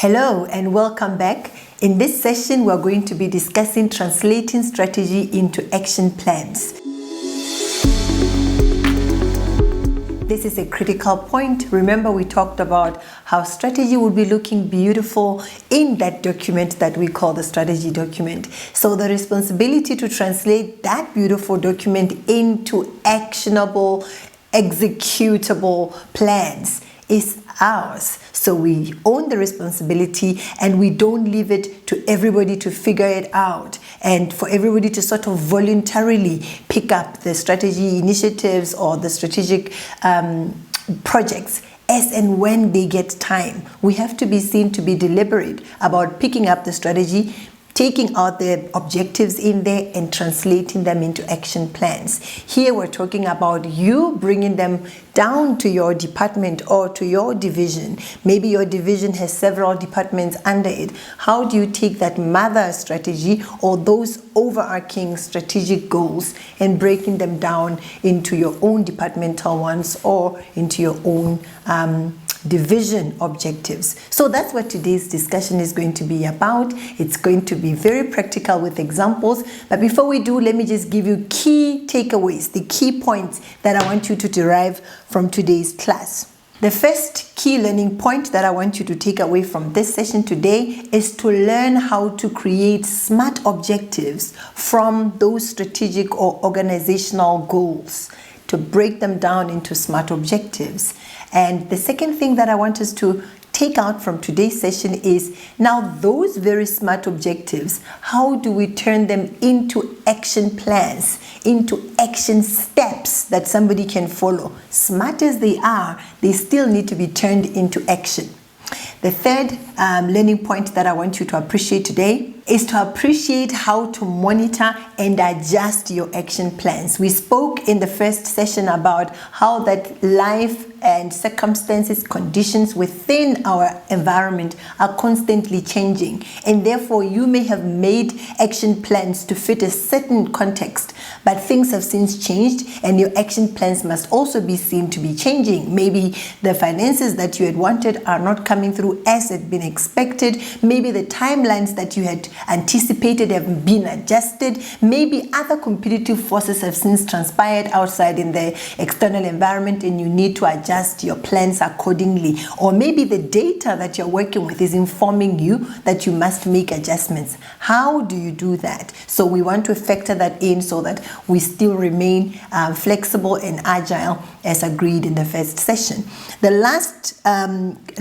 Hello and welcome back. In this session, we're going to be discussing translating strategy into action plans. This is a critical point. Remember, we talked about how strategy would be looking beautiful in that document that we call the strategy document. So the responsibility to translate that beautiful document into actionable, executable plans is ours. So we own the responsibility and we don't leave it to everybody to figure it out and for everybody to sort of voluntarily pick up the strategy initiatives or the strategic projects as and when they get time. We have to be seen to be deliberate about picking up the strategy, taking out the objectives in there and translating them into action plans. Here we're talking about you bringing them down to your department or to your division. Maybe your division has several departments under it. How do you take that mother strategy or those overarching strategic goals and breaking them down into your own departmental ones or into your own division objectives? So that's what today's discussion is going to be about. It's going to be very practical with examples. But before we do, let me just give you key takeaways, the key points that I want you to derive from today's class. The first key learning point that I want you to take away from this session today is to learn how to create SMART objectives from those strategic or organizational goals, to break them down into SMART objectives. And the second thing that I want us to take out from today's session is now those very SMART objectives, how do we turn them into action plans, into action steps that somebody can follow? Smart as they are, they still need to be turned into action. The third learning point that I want you to appreciate today is to appreciate how to monitor and adjust your action plans. We spoke in the first session about how that life and circumstances, conditions within our environment are constantly changing. And therefore, you may have made action plans to fit a certain context, but things have since changed and your action plans must also be seen to be changing. Maybe the finances that you had wanted are not coming through as had been expected. Maybe the timelines that you had anticipated have been adjusted. Maybe other competitive forces have since transpired outside in the external environment and you need to adjust your plans accordingly. Or maybe the data that you're working with is informing you that you must make adjustments. How do you do that? So we want to factor that in so that we still remain flexible and agile as agreed in the first session. The last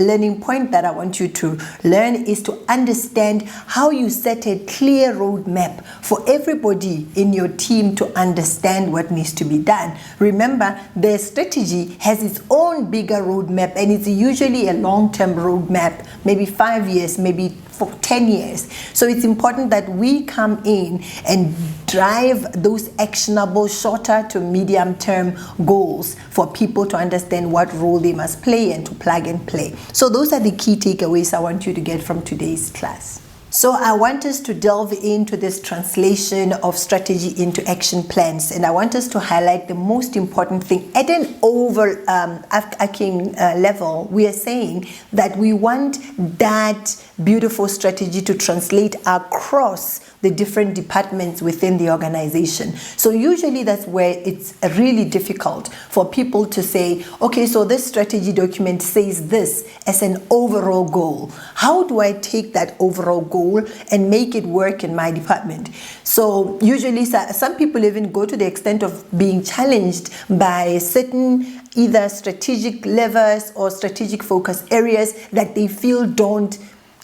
learning point that I want you to learn is to understand how you set a clear roadmap for everybody in your team to understand what needs to be done. Remember, the strategy has its own bigger roadmap and it's usually a long-term roadmap, maybe 5 years, maybe for 10 years. So it's important that we come in and drive those actionable shorter to medium term goals for people to understand what role they must play and to plug and play. So those are the key takeaways I want you to get from today's class. So I want us to delve into this translation of strategy into action plans, and I want us to highlight the most important thing. At an overarching level, we are saying that we want that beautiful strategy to translate across the different departments within the organization. So usually that's where it's really difficult for people to say, okay, so this strategy document says this as an overall goal. How do I take that overall goal and make it work in my department? So usually some people even go to the extent of being challenged by certain either strategic levers or strategic focus areas that they feel don't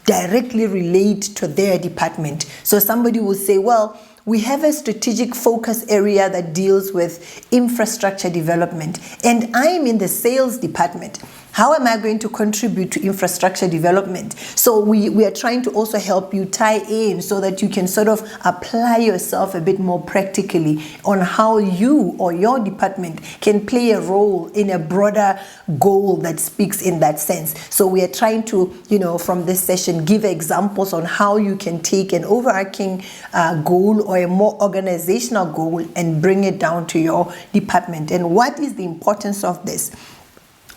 directly relate to their department. So somebody will say, well, we have a strategic focus area that deals with infrastructure development, and I'm in the sales department. How am I going to contribute to infrastructure development? So we are trying to also help you tie in so that you can sort of apply yourself a bit more practically on how you or your department can play a role in a broader goal that speaks in that sense. So we are trying to, from this session, give examples on how you can take an overarching goal or a more organizational goal and bring it down to your department. And what is the importance of this?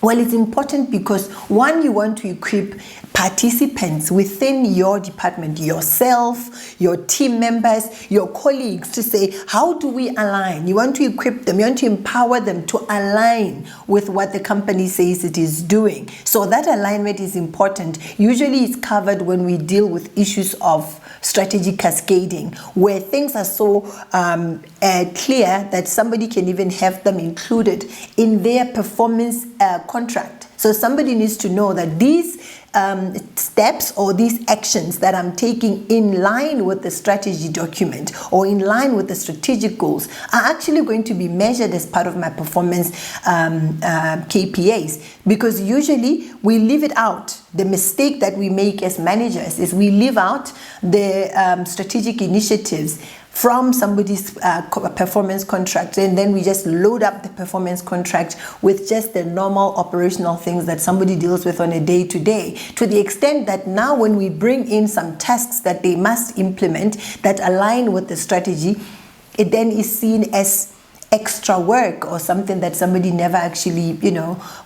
Well, it's important because one, you want to equip participants within your department, yourself, your team members, your colleagues, to say, how do we align? You want to equip them, you want to empower them to align with what the company says it is doing. So that alignment is important. Usually it's covered when we deal with issues of strategy cascading, where things are so clear that somebody can even have them included in their performance contract. So somebody needs to know that these steps or these actions that I'm taking in line with the strategy document or in line with the strategic goals are actually going to be measured as part of my performance KPIs, because usually we leave it out. The mistake that we make as managers is we leave out the strategic initiatives from somebody's performance contract, and then we just load up the performance contract with just the normal operational things that somebody deals with on a day-to-day, to the extent that now when we bring in some tasks that they must implement that align with the strategy, it then is seen as extra work or something that somebody never actually,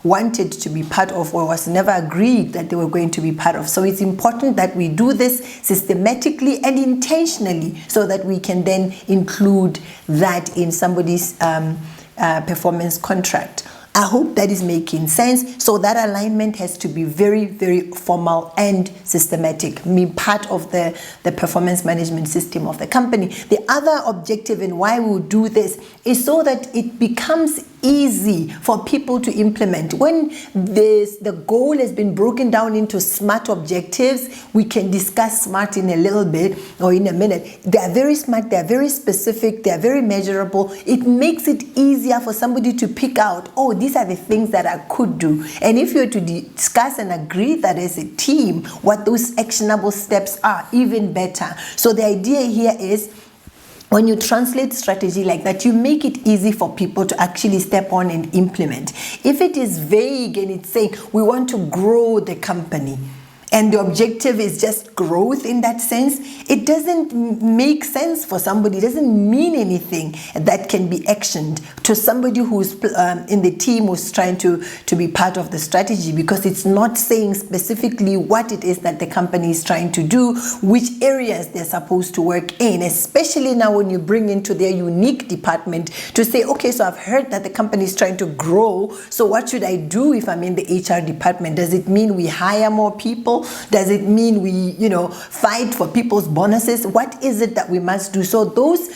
wanted to be part of or was never agreed that they were going to be part of. So it's important that we do this systematically and intentionally so that we can then include that in somebody's performance contract. I hope that is making sense. So that alignment has to be very, very formal and systematic, part of the performance management system of the company. The other objective and why we would do this is so that it becomes easy for people to implement. When the goal has been broken down into SMART objectives, we can discuss SMART in a little bit or in a minute. They are very SMART, they are very specific, they are very measurable. It makes it easier for somebody to pick out, oh, these are the things that I could do. And if you're to discuss and agree that as a team, what those actionable steps are, even better. So the idea here is, when you translate strategy like that, you make it easy for people to actually step on and implement. If it is vague and it's saying, we want to grow the company, and the objective is just growth in that sense, it doesn't make sense for somebody. It doesn't mean anything that can be actioned to somebody who's in the team who's trying to be part of the strategy, because it's not saying specifically what it is that the company is trying to do, which areas they're supposed to work in, especially now when you bring into their unique department to say, okay, so I've heard that the company is trying to grow, so what should I do if I'm in the HR department? Does it mean we hire more people? Does it mean we, fight for people's bonuses? What is it that we must do? So those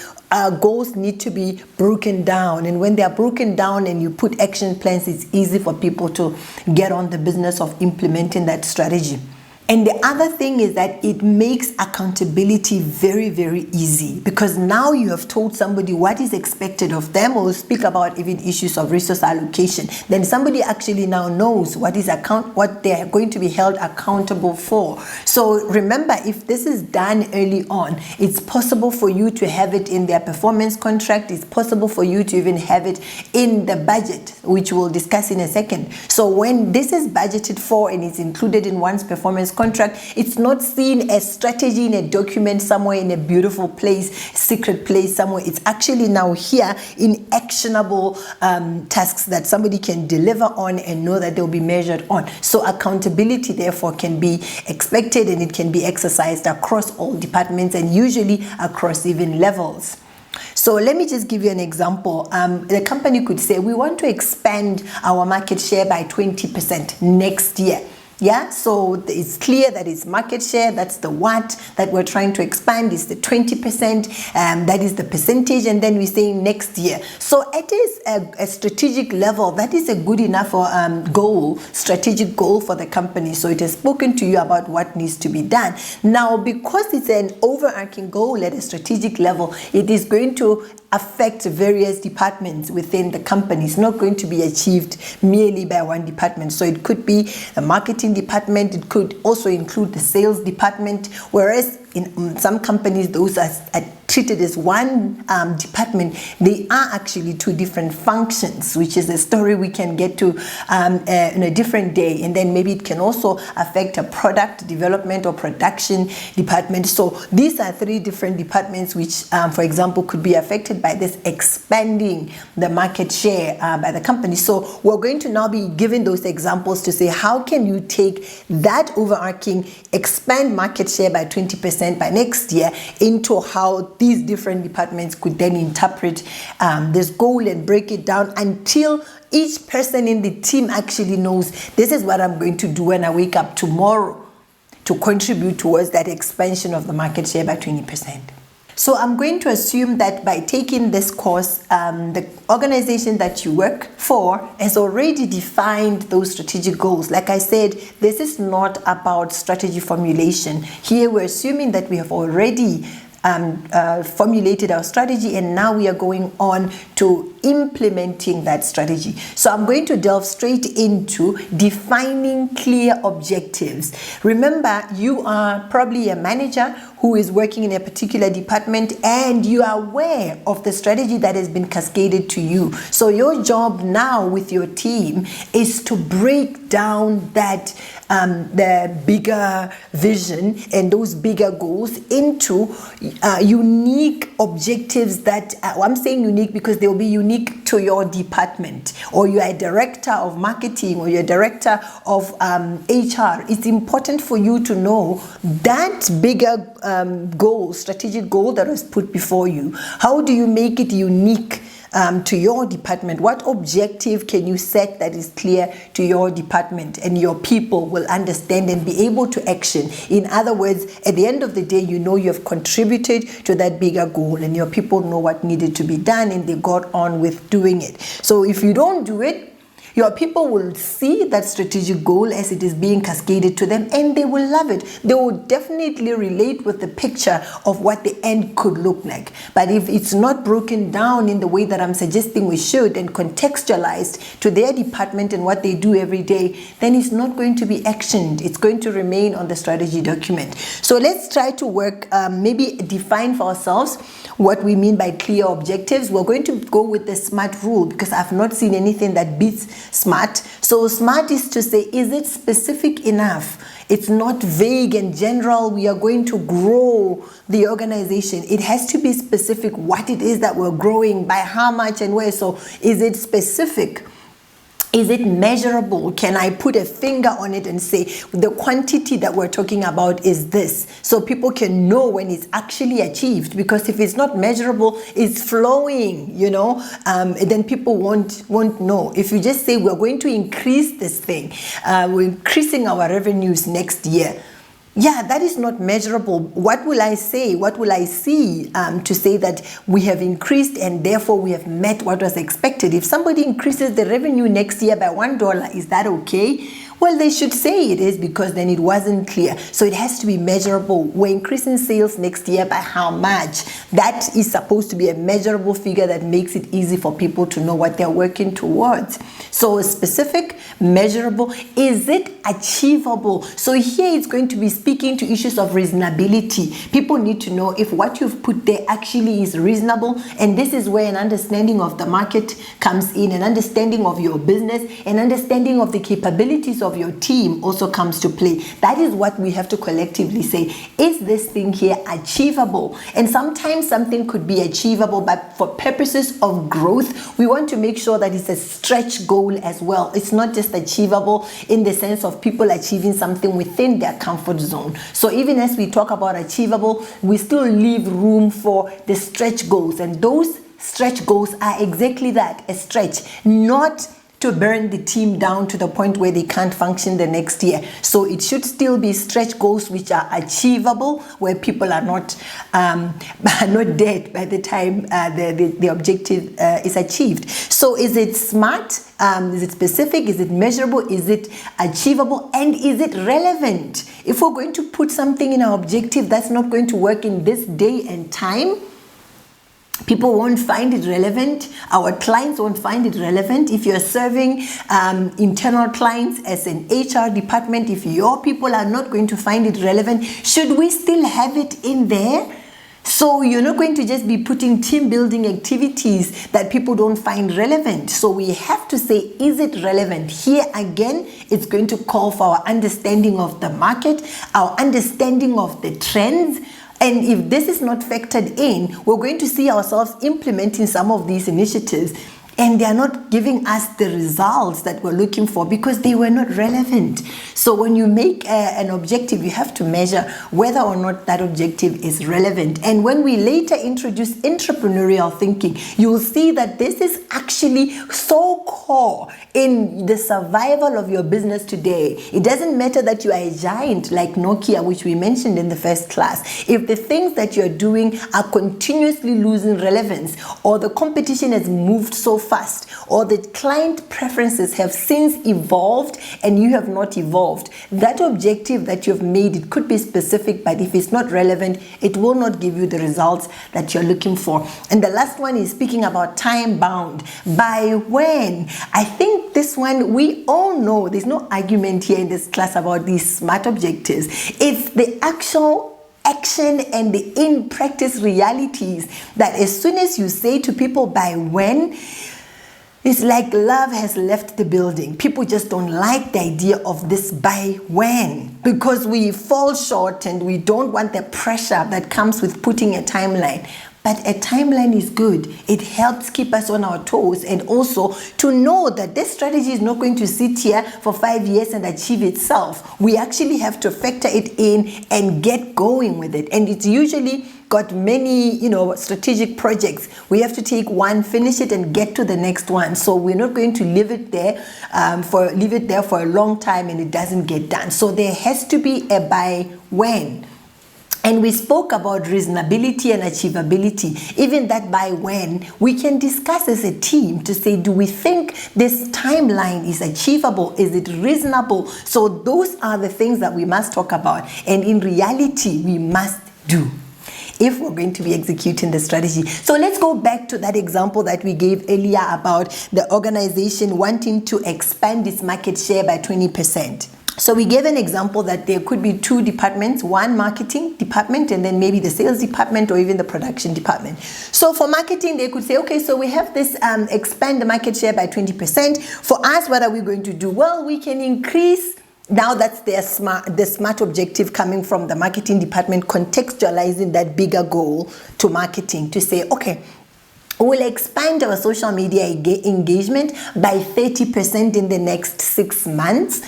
goals need to be broken down. And when they are broken down and you put action plans, it's easy for people to get on the business of implementing that strategy. And the other thing is that it makes accountability very, very easy, because now you have told somebody what is expected of them, or speak about even issues of resource allocation. Then somebody actually now knows what they are going to be held accountable for. So remember, if this is done early on, it's possible for you to have it in their performance contract. It's possible for you to even have it in the budget, which we'll discuss in a second. So when this is budgeted for and it's included in one's performance contract, it's not seen as strategy in a document somewhere in a beautiful place, secret place somewhere. It's actually now here in actionable tasks that somebody can deliver on and know that they'll be measured on. So accountability therefore can be expected, and it can be exercised across all departments and usually across even levels. So let me just give you an example. The company could say, we want to expand our market share by 20% next year. Yeah, so it's clear that it's market share. That's the what that we're trying to expand, is the 20%. That is the percentage, and then we're saying next year. So it is a strategic level. That is a good enough goal, strategic goal for the company. So it has spoken to you about what needs to be done. Now, because it's an overarching goal at a strategic level, it is going to affect various departments within the company. It's not going to be achieved merely by one department. So it could be the marketing department, it could also include the sales department, whereas in some companies, those are treated as one department. They are actually two different functions, which is a story we can get to in a different day. And then maybe it can also affect a product development or production department. So these are three different departments which, for example, could be affected by this expanding the market share by the company. So we're going to now be giving those examples to say, how can you take that overarching expand market share by 20% by next year into how these different departments could then interpret this goal and break it down until each person in the team actually knows, this is what I'm going to do when I wake up tomorrow to contribute towards that expansion of the market share by 20%. So I'm going to assume that by taking this course, the organization that you work for has already defined those strategic goals. Like I said, this is not about strategy formulation. Here we're assuming that we have already formulated our strategy, and now we are going on to implementing that strategy. So I'm going to delve straight into defining clear objectives. Remember, you are probably a manager who is working in a particular department, and you are aware of the strategy that has been cascaded to you. So your job now with your team is to break down that the bigger vision and those bigger goals into unique objectives that I'm saying unique because they will be unique to your department, or you're a director of marketing, or you're a director of HR. It's important for you to know that bigger goal, strategic goal that was put before you. How do you make it unique to your department? What objective can you set that is clear to your department, and your people will understand and be able to action? In other words, at the end of the day, you know you have contributed to that bigger goal, and your people know what needed to be done, and they got on with doing it. So if you don't do it, your people will see that strategic goal as it is being cascaded to them, and they will love it. They will definitely relate with the picture of what the end could look like. But if it's not broken down in the way that I'm suggesting we should, and contextualized to their department and what they do every day, then it's not going to be actioned. It's going to remain on the strategy document. So let's try to work, maybe define for ourselves what we mean by clear objectives. We're going to go with the SMART rule because I've not seen anything that beats SMART. So SMART is to say, is it specific enough? It's not vague and general. We are going to grow the organization. It has to be specific what it is that we're growing, by how much and where. So is it specific? Is it measurable? Can I put a finger on it and say the quantity that we're talking about is this, so people can know when it's actually achieved? Because if it's not measurable, it's flowing, then people won't know. If you just say we're going to increase this thing, we're increasing our revenues next year, yeah, that is not measurable. What will I say? What will I see to say that we have increased and therefore we have met what was expected? If somebody increases the revenue next year by $1, is that okay? Well, they should say it is, because then it wasn't clear. So it has to be measurable. We're increasing sales next year by how much? That is supposed to be a measurable figure that makes it easy for people to know what they're working towards. So specific, measurable. Is it achievable? So here it's going to be speaking to issues of reasonability. People need to know if what you've put there actually is reasonable. And this is where an understanding of the market comes in, an understanding of your business, an understanding of the capabilities of your team also comes to play. That is what we have to collectively say. Is this thing here achievable? And sometimes something could be achievable, but for purposes of growth, we want to make sure that it's a stretch goal as well. It's not just achievable in the sense of people achieving something within their comfort zone. So even as we talk about achievable, we still leave room for the stretch goals. And those stretch goals are exactly that, a stretch, not to burn the team down to the point where they can't function the next year. So it should still be stretch goals which are achievable, where people are not dead by the time the objective is achieved. So is it SMART? Is it specific? Is it measurable? Is it achievable? And is it relevant? If we're going to put something in our objective that's not going to work in this day and time, People won't find it relevant. Our clients won't find it relevant. If you're serving internal clients as an HR department, if your people are not going to find it relevant, should we still have it in there? So you're not going to just be putting team building activities that people don't find relevant. So we have to say, is it relevant? Here again, it's going to call for our understanding of the market, our understanding of the trends. And if this is not factored in, we're going to see ourselves implementing some of these initiatives, and they are not giving us the results that we're looking for because they were not relevant. So when you make an objective, you have to measure whether or not that objective is relevant. And when we later introduce entrepreneurial thinking, you will see that this is actually so core in the survival of your business today. It doesn't matter that you are a giant like Nokia, which we mentioned in the first class. If the things that you're doing are continuously losing relevance, or the competition has moved so fast, or the client preferences have since evolved and you have not evolved, that objective that you've made, it could be specific, but if it's not relevant, it will not give you the results that you're looking for. And the last one is speaking about time bound. By when? I think this one, we all know, there's no argument here in this class about these SMART objectives. It's the actual action and the in practice realities that as soon as you say to people by when, it's like love has left the building. People just don't like the idea of this by when, because we fall short and we don't want the pressure that comes with putting a timeline. But a timeline is good. It helps keep us on our toes, and also to know that this strategy is not going to sit here for 5 years and achieve itself. We actually have to factor it in and get going with it. And it's usually got many, strategic projects. We have to take one, finish it, and get to the next one. So we're not going to leave it there for a long time and it doesn't get done. So there has to be a by when. And we spoke about reasonability and achievability. Even that by when, we can discuss as a team to say, do we think this timeline is achievable? Is it reasonable? So those are the things that we must talk about. And in reality, we must do if we're going to be executing the strategy. So let's go back to that example that we gave earlier about the organization wanting to expand its market share by 20%. So we gave an example that there could be two departments, one marketing department and then maybe the sales department or even the production department. So for marketing, they could say, okay, so we have this expand the market share by 20%. For us, what are we going to do? Well, we can increase. Now that's the smart objective coming from the marketing department, contextualizing that bigger goal to marketing to say, okay, we'll expand our social media engagement by 30% in the next 6 months,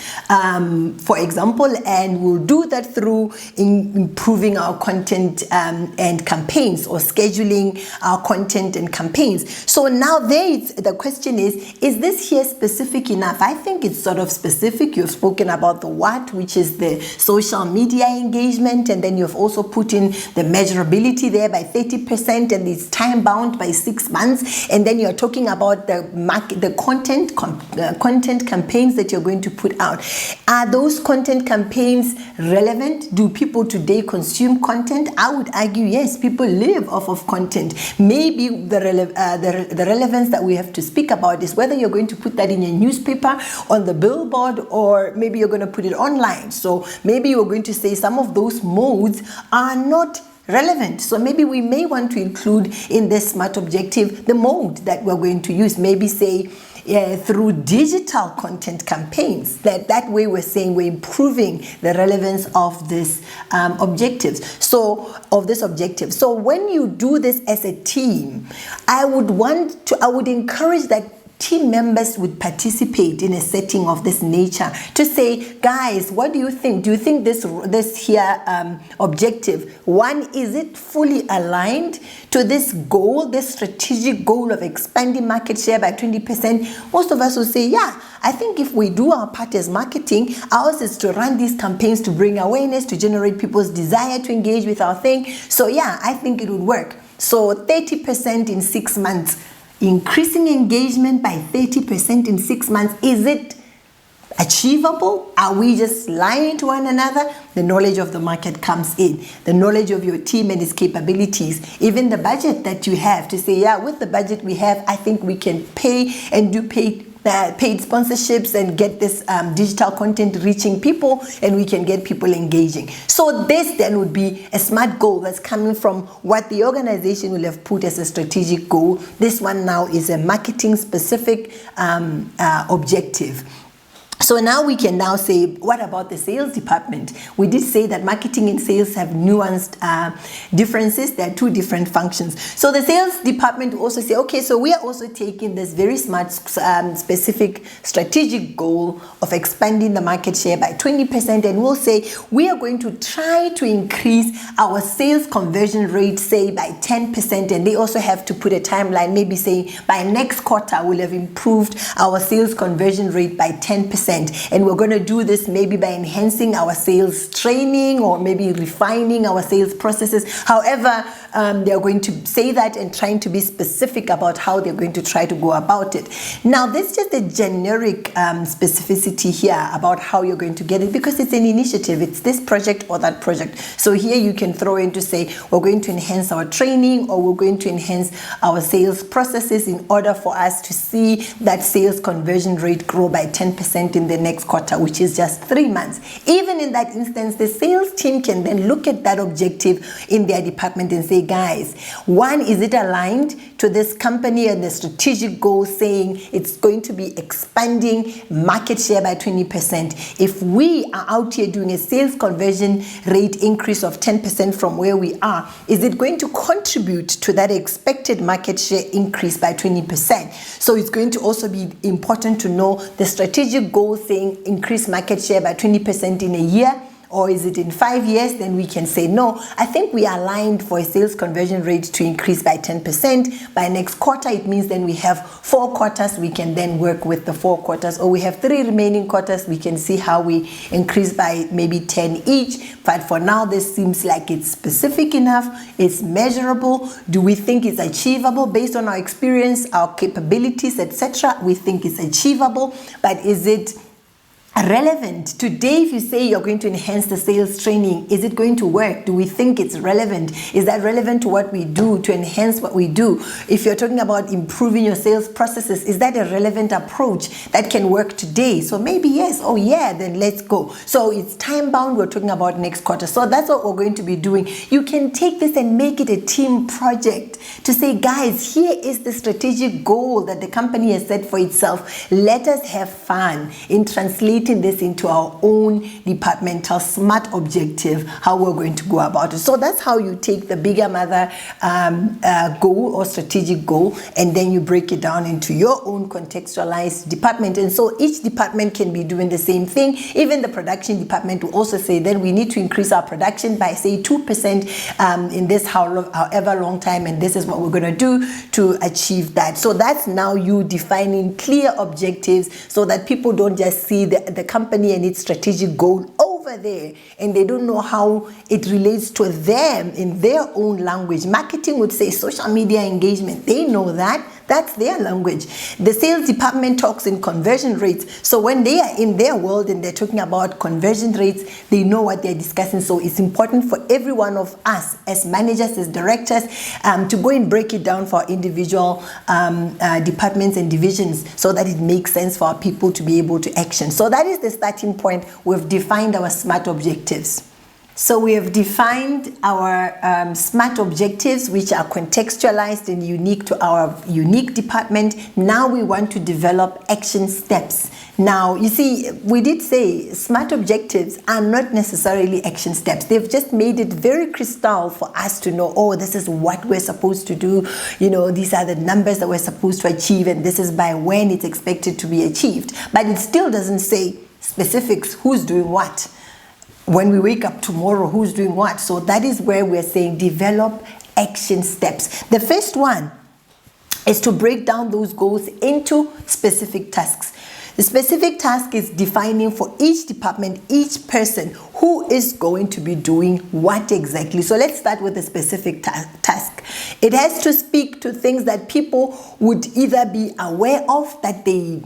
for example, and we'll do that through improving our content and campaigns, or scheduling our content and campaigns. So now the question is this here specific enough? I think it's sort of specific. You've spoken about the what, which is the social media engagement, and then you've also put in the measurability there by 30%, and it's time bound by 6 months, and then you're talking about the content campaigns that you're going to put out. Are those content campaigns relevant? Do people today consume content? I would argue yes, people live off of content. Maybe the relevance that we have to speak about is whether you're going to put that in your newspaper, on the billboard, or maybe you're going to put it online. So maybe you're going to say some of those modes are not relevant. So maybe we may want to include in this SMART objective the mode that we're going to use. Maybe say through digital content campaigns. That way we're saying we're improving the relevance of this objective. So when you do this as a team, I would encourage that team members would participate in a setting of this nature to say, guys, what do you think? Do you think this here objective, one, is it fully aligned to this goal, this strategic goal of expanding market share by 20%? Most of us will say, yeah, I think if we do our part as marketing, ours is to run these campaigns to bring awareness, to generate people's desire to engage with our thing. So yeah, I think it would work. So 30% in 6 months. Increasing engagement by 30% in 6 months, is it achievable? Are we just lying to one another? The knowledge of the market comes in, the knowledge of your team and its capabilities, even the budget that you have to say, yeah, with the budget we have, I think we can pay and do paid sponsorships and get this digital content reaching people, and we can get people engaging. So this then would be a smart goal that's coming from what the organization will have put as a strategic goal. This one now is a marketing specific objective. So now we can now say, what about the sales department? We did say that marketing and sales have nuanced differences. There are two different functions. So the sales department will also say, okay, so we are also taking this very smart, specific strategic goal of expanding the market share by 20%, and we'll say we are going to try to increase our sales conversion rate, say by 10%, and they also have to put a timeline, maybe say by next quarter we'll have improved our sales conversion rate by 10%. And we're going to do this maybe by enhancing our sales training or maybe refining our sales processes. However, they're going to say that and trying to be specific about how they're going to try to go about it. Now, there's just a generic specificity here about how you're going to get it, because it's an initiative. It's this project or that project. So here you can throw in to say, we're going to enhance our training, or we're going to enhance our sales processes in order for us to see that sales conversion rate grow by 10% in the next quarter, which is just 3 months. Even in that instance, the sales team can then look at that objective in their department and say, guys, one, is it aligned to this company and the strategic goal saying it's going to be expanding market share by 20%? If we are out here doing a sales conversion rate increase of 10% from where we are, is it going to contribute to that expected market share increase by 20%? So it's going to also be important to know the strategic goal saying increase market share by 20% in a year, or is it in 5 years? Then we can say, no, I think we are aligned for a sales conversion rate to increase by 10%. By next quarter, it means then we have 4 quarters. We can then work with the 4 quarters, or we have 3 remaining quarters. We can see how we increase by maybe 10 each. But for now, this seems like it's specific enough. It's measurable. Do we think it's achievable based on our experience, our capabilities, etc.? We think it's achievable, but is it relevant? Today, if you say you're going to enhance the sales training, is it going to work? Do we think it's relevant? Is that relevant to what we do, to enhance what we do? If you're talking about improving your sales processes, is that a relevant approach that can work today? So maybe yes, oh yeah, then let's go. So it's time bound, we're talking about next quarter. So that's what we're going to be doing. You can take this and make it a team project to say, guys, here is the strategic goal that the company has set for itself. Let us have fun in translating this into our own departmental smart objective, how we're going to go about it. So that's how you take the bigger mother goal or strategic goal, and then you break it down into your own contextualized department. And so each department can be doing the same thing. Even the production department will also say, then we need to increase our production by say 2% in this however long time, and this is what we're going to do to achieve that. So that's now you defining clear objectives so that people don't just see the company and its strategic goal over there and they don't know how it relates to them in their own language. Marketing would say social media engagement. They know that. That's their language. The sales department talks in conversion rates. So when they are in their world and they're talking about conversion rates, they know what they're discussing. So it's important for every one of us as managers, as directors, to go and break it down for our individual departments and divisions so that it makes sense for our people to be able to action. So that is the starting point. We've defined our SMART objectives. So we have defined our SMART objectives, which are contextualized and unique to our unique department. Now we want to develop action steps. Now, you see, we did say SMART objectives are not necessarily action steps. They've just made it very crystal for us to know, oh, this is what we're supposed to do. You know, these are the numbers that we're supposed to achieve, and this is by when it's expected to be achieved. But it still doesn't say specifics, who's doing what. When we wake up tomorrow, who's doing what? So that is where we're saying develop action steps. The first one is to break down those goals into specific tasks. The specific task is defining for each department, each person, who is going to be doing what exactly. So let's start with the specific task. It has to speak to things that people would either be aware of that they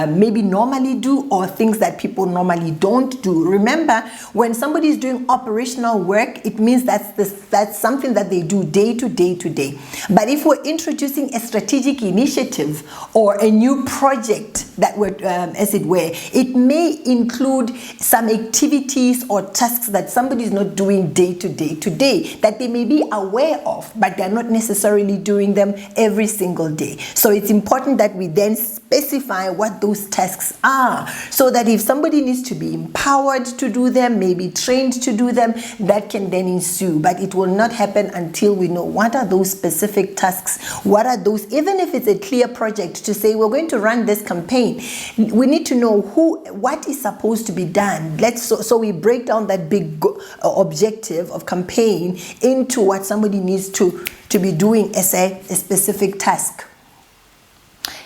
maybe normally do, or things that people normally don't do. Remember, when somebody is doing operational work, it means that's something that they do day to day to day. But if we're introducing a strategic initiative or a new project that we're, as it were, it may include some activities or tasks that somebody is not doing day to day that they may be aware of, but they're not necessarily doing them every single day. So it's important that we then specify what those tasks are, so that if somebody needs to be empowered to do them, maybe trained to do them, that can then ensue. But it will not happen until we know what are those specific tasks, what are those, even if it's a clear project to say we're going to run this campaign, we need to know what is supposed to be done. So we break down that big objective of campaign into what somebody needs to be doing as a specific task,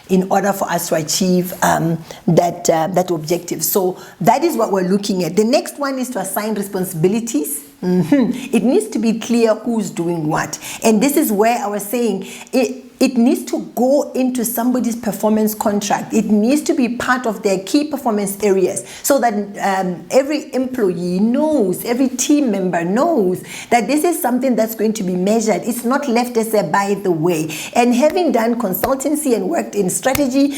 in order for us to achieve that objective. So that is what we're looking at. The next one is to assign responsibilities. It needs to be clear who's doing what. And this is where I was saying it needs to go into somebody's performance contract. It needs to be part of their key performance areas, so that every employee knows, every team member knows that this is something that's going to be measured. It's not left as a by the way. And having done consultancy and worked in strategy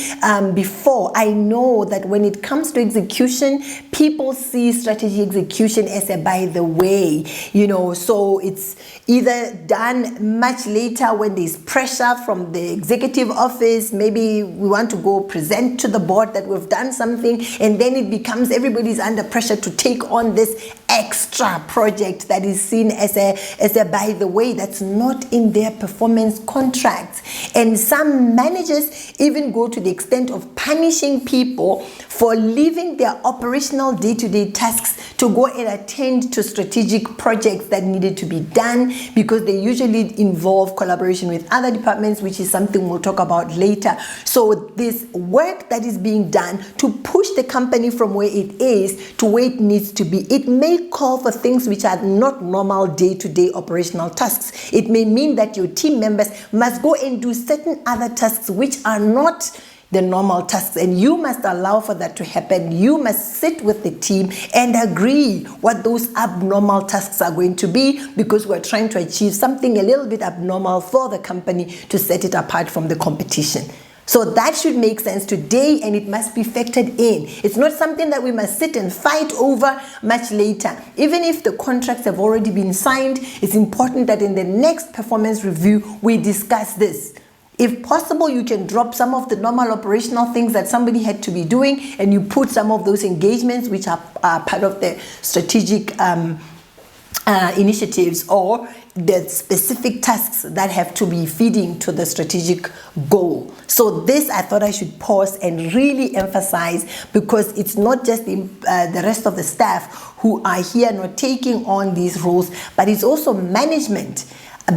before, I know that when it comes to execution, people see strategy execution as a by the way, so it's either done much later when there's pressure from the executive office. Maybe we want to go present to the board that we've done something, and then it becomes everybody's under pressure to take on this extra project that is seen as a by the way, that's not in their performance contracts. And some managers even go to the extent of punishing people for leaving their operational day-to-day tasks to go and attend to strategic projects that needed to be done, because they usually involve collaboration with other departments, which is something we'll talk about later. So this work that is being done to push the company from where it is to where it needs to be, it may call for things which are not normal day-to-day operational tasks. It may mean that your team members must go and do certain other tasks which are not the normal tasks, and you must allow for that to happen. You must sit with the team and agree what those abnormal tasks are going to be, because we're trying to achieve something a little bit abnormal for the company to set it apart from the competition. So that should make sense today, and it must be factored in. It's not something that we must sit and fight over much later. Even if the contracts have already been signed, it's important that in the next performance review, we discuss this. If possible, you can drop some of the normal operational things that somebody had to be doing, and you put some of those engagements which are part of the strategic initiatives or the specific tasks that have to be feeding to the strategic goal. So this, I thought I should pause and really emphasize, because it's not just the rest of the staff who are here not taking on these roles, but it's also management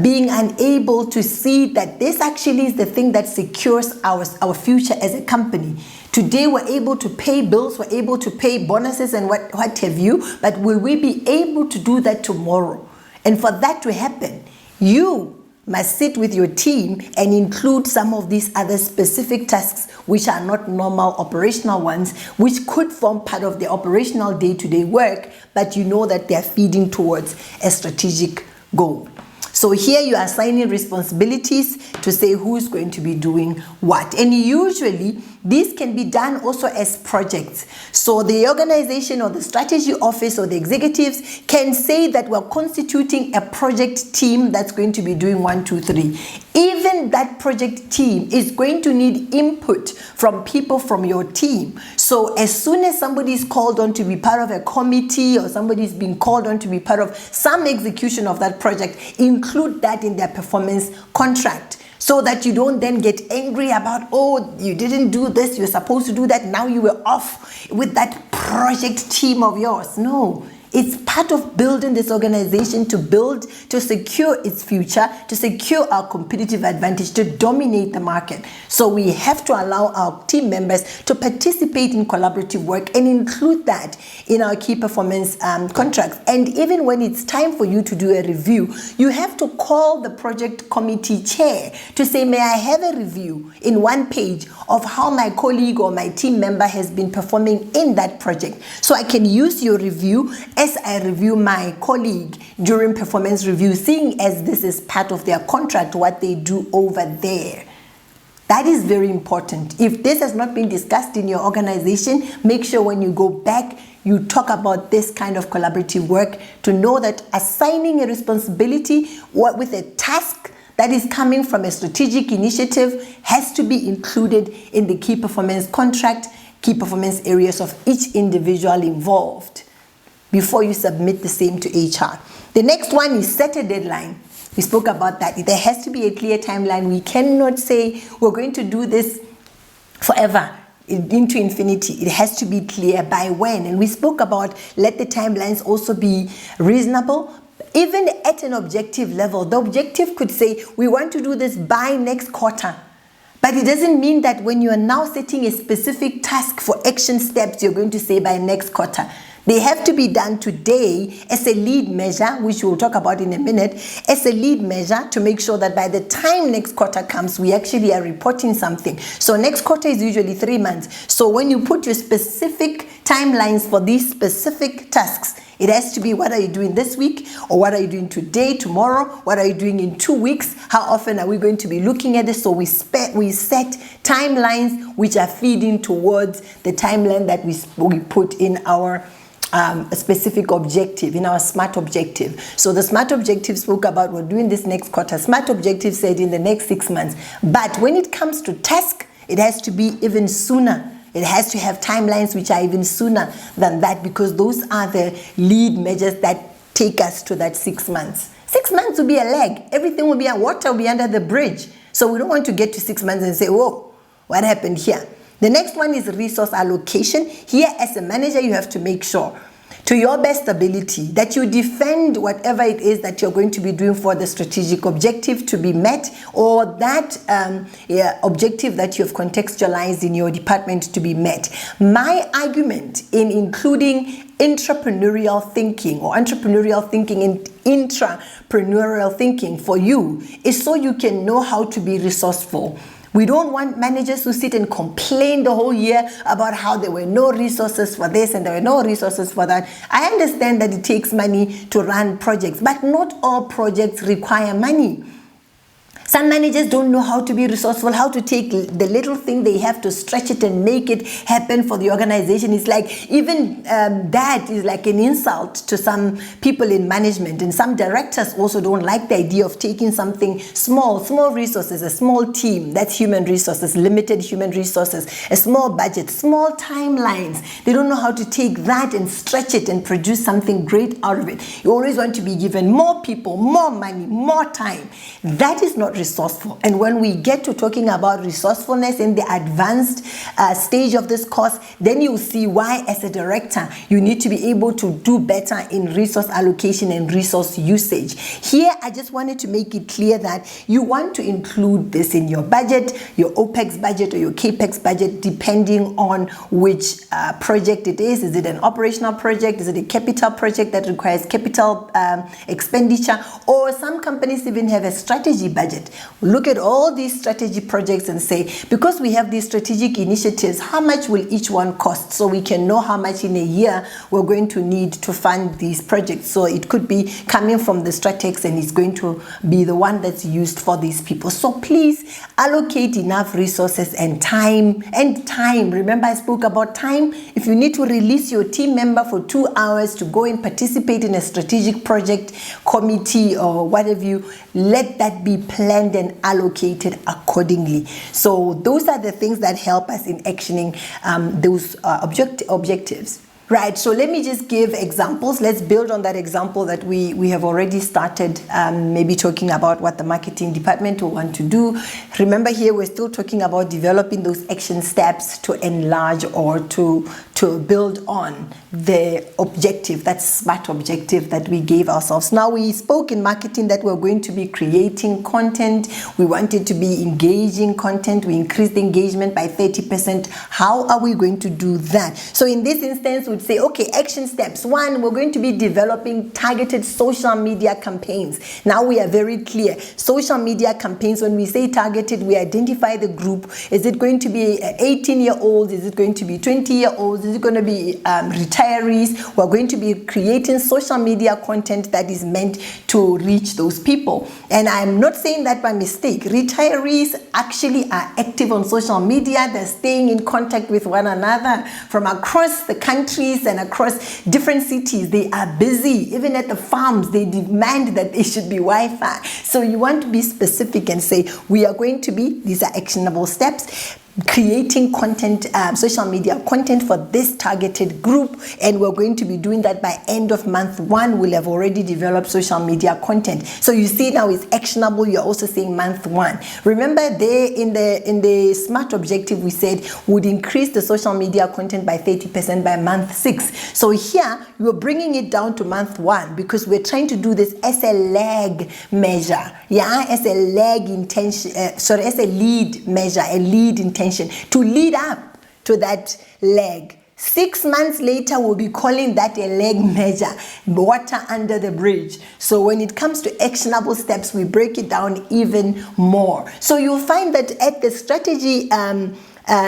being unable to see that this actually is the thing that secures our future as a company. Today we're able to pay bills, we're able to pay bonuses and what have you, but will we be able to do that tomorrow? And for that to happen, you must sit with your team and include some of these other specific tasks which are not normal operational ones, which could form part of the operational day-to-day work, but you know that they're feeding towards a strategic goal. So here you are assigning responsibilities to say who's going to be doing what. And usually these can be done also as projects. So the organization or the strategy office or the executives can say that we're constituting a project team that's going to be doing 1, 2, 3. Even that project team is going to need input from people from your team. So as soon as somebody is called on to be part of a committee, or somebody is being called on to be part of some execution of that project, include that in their performance contract, so that you don't then get angry about, oh, you didn't do this, you're supposed to do that, now you were off with that project team of yours. No, It's part of building this organization to secure its future, to secure our competitive advantage, to dominate the market. So we have to allow our team members to participate in collaborative work and include that in our key performance contracts. And even when it's time for you to do a review, you have to call the project committee chair to say, may I have a review in one page of how my colleague or my team member has been performing in that project, so I can use your review as I review my colleague during performance review, seeing as this is part of their contract, what they do over there. That is very important. If this has not been discussed in your organization, make sure when you go back, you talk about this kind of collaborative work, to know that assigning a responsibility with a task that is coming from a strategic initiative has to be included in the key performance contract, key performance areas of each individual involved before you submit the same to HR. The next one is set a deadline. We spoke about that. There has to be a clear timeline. We cannot say we're going to do this forever, into infinity. It has to be clear by when. And we spoke about let the timelines also be reasonable. Even at an objective level, the objective could say we want to do this by next quarter. But it doesn't mean that when you are now setting a specific task for action steps, you're going to say by next quarter. They have to be done today as a lead measure, which we'll talk about in a minute, as a lead measure to make sure that by the time next quarter comes, we actually are reporting something. So next quarter is usually 3 months. So when you put your specific timelines for these specific tasks, it has to be, what are you doing this week? Or what are you doing today, tomorrow? What are you doing in 2 weeks? How often are we going to be looking at this? So we set timelines which are feeding towards the timeline that we put in our specific objective, in our SMART objective. So the SMART objective spoke about we're doing this next quarter. SMART objective said in the next 6 months. But when it comes to task, it has to be even sooner. It has to have timelines which are even sooner than that, because those are the lead measures that take us to that 6 months. 6 months will be a lag. Everything will be, water will be under the bridge. So we don't want to get to 6 months and say, whoa, what happened here? The next one is resource allocation. Here, as a manager, you have to make sure, to your best ability, that you defend whatever it is that you're going to be doing for the strategic objective to be met, or that objective that you have contextualized in your department to be met. My argument in including entrepreneurial thinking or entrepreneurial thinking and intrapreneurial thinking for you is so you can know how to be resourceful. We don't want managers who sit and complain the whole year about how there were no resources for this and there were no resources for that. I understand that it takes money to run projects, but not all projects require money. Some managers don't know how to be resourceful, how to take the little thing they have to stretch it and make it happen for the organization. It's like even that is like an insult to some people in management, and some directors also don't like the idea of taking something small resources, a small team, that's human resources, limited human resources, a small budget, small timelines. They don't know how to take that and stretch it and produce something great out of it. You always want to be given more people, more money, more time. That is not resourceful. And when we get to talking about resourcefulness in the advanced stage of this course, then you'll see why, as a director, you need to be able to do better in resource allocation and resource usage. Here, I just wanted to make it clear that you want to include this in your budget, your OPEX budget or your CAPEX budget, depending on which project it is. Is it an operational project? Is it a capital project that requires capital expenditure? Or some companies even have a strategy budget. Look at all these strategy projects and say, because we have these strategic initiatives, how much will each one cost, so we can know how much in a year we're going to need to fund these projects. So it could be coming from the Stratex and it's going to be the one that's used for these people. So please allocate enough resources and time. Remember, I spoke about time. If you need to release your team member for 2 hours to go and participate in a strategic project committee or whatever you, let that be planned and allocated accordingly. So those are the things that help us in actioning those objectives. Right, so let me just give examples. Let's build on that example that we have already started, maybe talking about what the marketing department will want to do. Remember, here we're still talking about developing those action steps to enlarge or to to build on the objective, that SMART objective that we gave ourselves. Now, we spoke in marketing that we're going to be creating content. We wanted to be engaging content. We increased the engagement by 30%. How are we going to do that? So in this instance, we'd say, okay, action steps. 1, we're going to be developing targeted social media campaigns. Now we are very clear. Social media campaigns, when we say targeted, we identify the group. Is it going to be 18-year-olds? Is it going to be 20-year-olds? Is it going to be retirees? We're going to be creating social media content that is meant to reach those people. And I'm not saying that by mistake. Retirees actually are active on social media. They're staying in contact with one another from across the countries and across different cities. They are busy. Even at the farms, they demand that there should be Wi-Fi. So you want to be specific and say, we are going to be, these are actionable steps, creating content, social media content for this targeted group, and we're going to be doing that by end of month 1. We'll have already developed social media content. So you see now it's actionable. You're also saying month 1. Remember there in the SMART objective we said would increase the social media content by 30% by month 6. So here you're bringing it down to month 1 because we're trying to do this as a lag measure, as a lag intention, as a lead measure, a lead intention, to lead up to that leg. 6 months later, we'll be calling that a leg measure, water under the bridge. So when it comes to actionable steps, we break it down even more. So you'll find that at the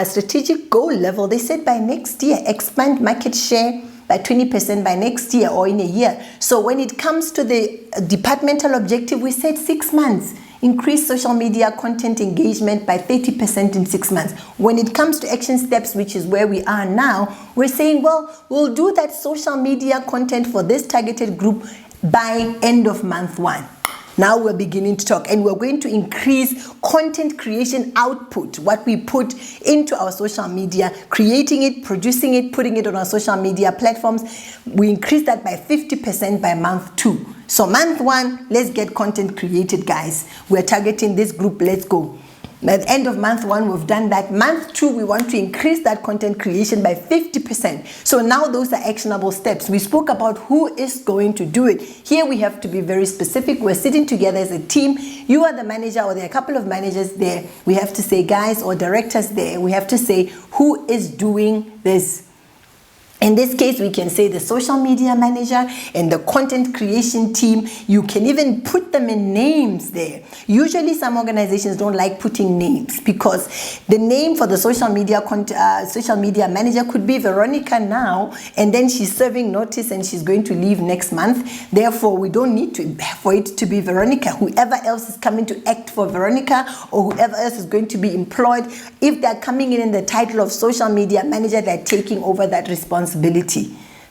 strategic goal level, they said by next year, expand market share by 20% by next year or in a year. So when it comes to the departmental objective, we said 6 months. Increase social media content engagement by 30% in 6 months. When it comes to action steps, which is where we are now, we're saying, well, we'll do that social media content for this targeted group by end of month 1. Now we're beginning to talk, and we're going to increase content creation output, what we put into our social media, creating it, producing it, putting it on our social media platforms. We increase that by 50% by month 2. So month 1, let's get content created, guys. We're targeting this group, let's go. At the end of month 1, we've done that. Month 2, we want to increase that content creation by 50%. So now those are actionable steps. We spoke about who is going to do it. Here we have to be very specific. We're sitting together as a team. You are the manager, or there are a couple of managers there. We have to say, guys, or directors there. We have to say who is doing this. In this case, we can say the social media manager and the content creation team. You can even put them in names there. Usually some organizations don't like putting names because the name for the social media manager could be Veronica now, and then she's serving notice and she's going to leave next month. Therefore, we don't need for it to be Veronica. Whoever else is coming to act for Veronica, or whoever else is going to be employed, if they're coming in the title of social media manager, they're taking over that responsibility.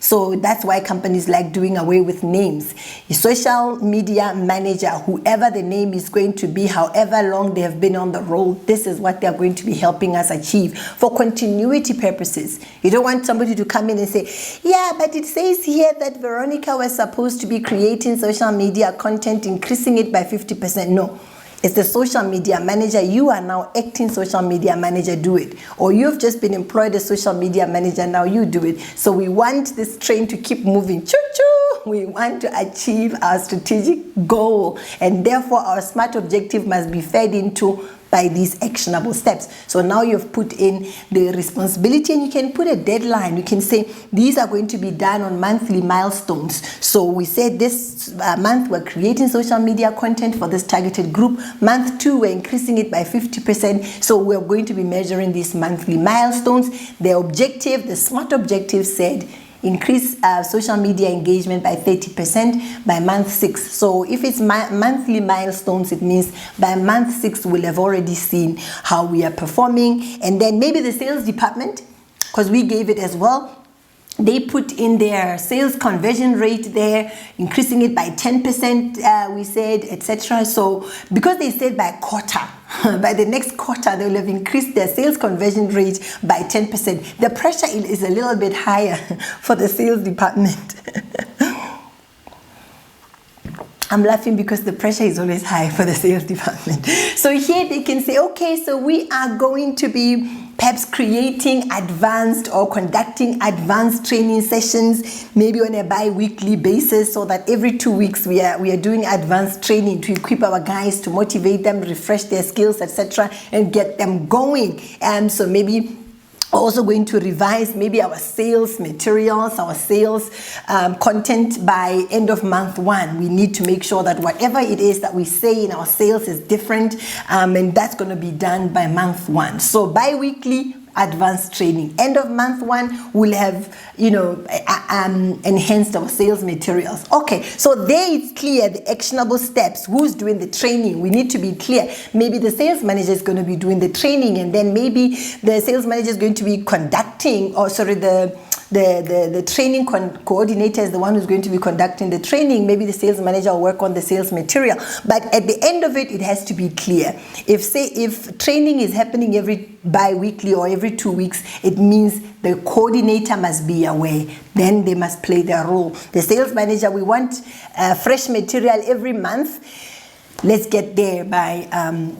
So that's why companies like doing away with names. A social media manager, whoever the name is going to be, however long they have been on the role, this is what they're going to be helping us achieve for continuity purposes. You don't want somebody to come in and say, yeah, but it says here that Veronica was supposed to be creating social media content, increasing it by 50%. No. It's the social media manager. You are now acting social media manager, do it. Or you've just been employed as social media manager, now you do it. So we want this train to keep moving. Choo-choo! We want to achieve our strategic goal. And therefore, our SMART objective must be fed into by these actionable steps. So now you've put in the responsibility, and you can put a deadline. You can say these are going to be done on monthly milestones. So we said this month we're creating social media content for this targeted group. Month 2, we're increasing it by 50%. So we're going to be measuring these monthly milestones. The objective, the SMART objective said, increase social media engagement by 30% by month 6. So if it's monthly milestones, it means by month 6 we'll have already seen how we are performing. And then maybe the sales department, because we gave it as well, they put in their sales conversion rate there, increasing it by 10%, we said, etc. So because they said by quarter, by the next quarter, they will have increased their sales conversion rate by 10%. The pressure is a little bit higher for the sales department. I'm laughing because the pressure is always high for the sales department. So here they can say, okay, so we are going to be perhaps creating advanced or conducting advanced training sessions, maybe on a bi-weekly basis, so that every 2 weeks we are doing advanced training to equip our guys, to motivate them, refresh their skills, etc., and get them going. And so maybe also going to revise maybe our sales materials, our sales content by end of month 1. We need to make sure that whatever it is that we say in our sales is different, and that's going to be done by month 1. So bi-weekly advanced training. End of month 1, we'll have, enhanced our sales materials. Okay, so there it's clear the actionable steps. Who's doing the training? We need to be clear. Maybe the sales manager is going to be doing the training, and then maybe the sales manager is going to be conducting, the training coordinator is the one who's going to be conducting the training. Maybe the sales manager will work on the sales material. But at the end of it, it has to be clear. If training is happening every bi-weekly or every 2 weeks, it means the coordinator must be aware. Then they must play their role. The sales manager, we want fresh material every month. Let's get there by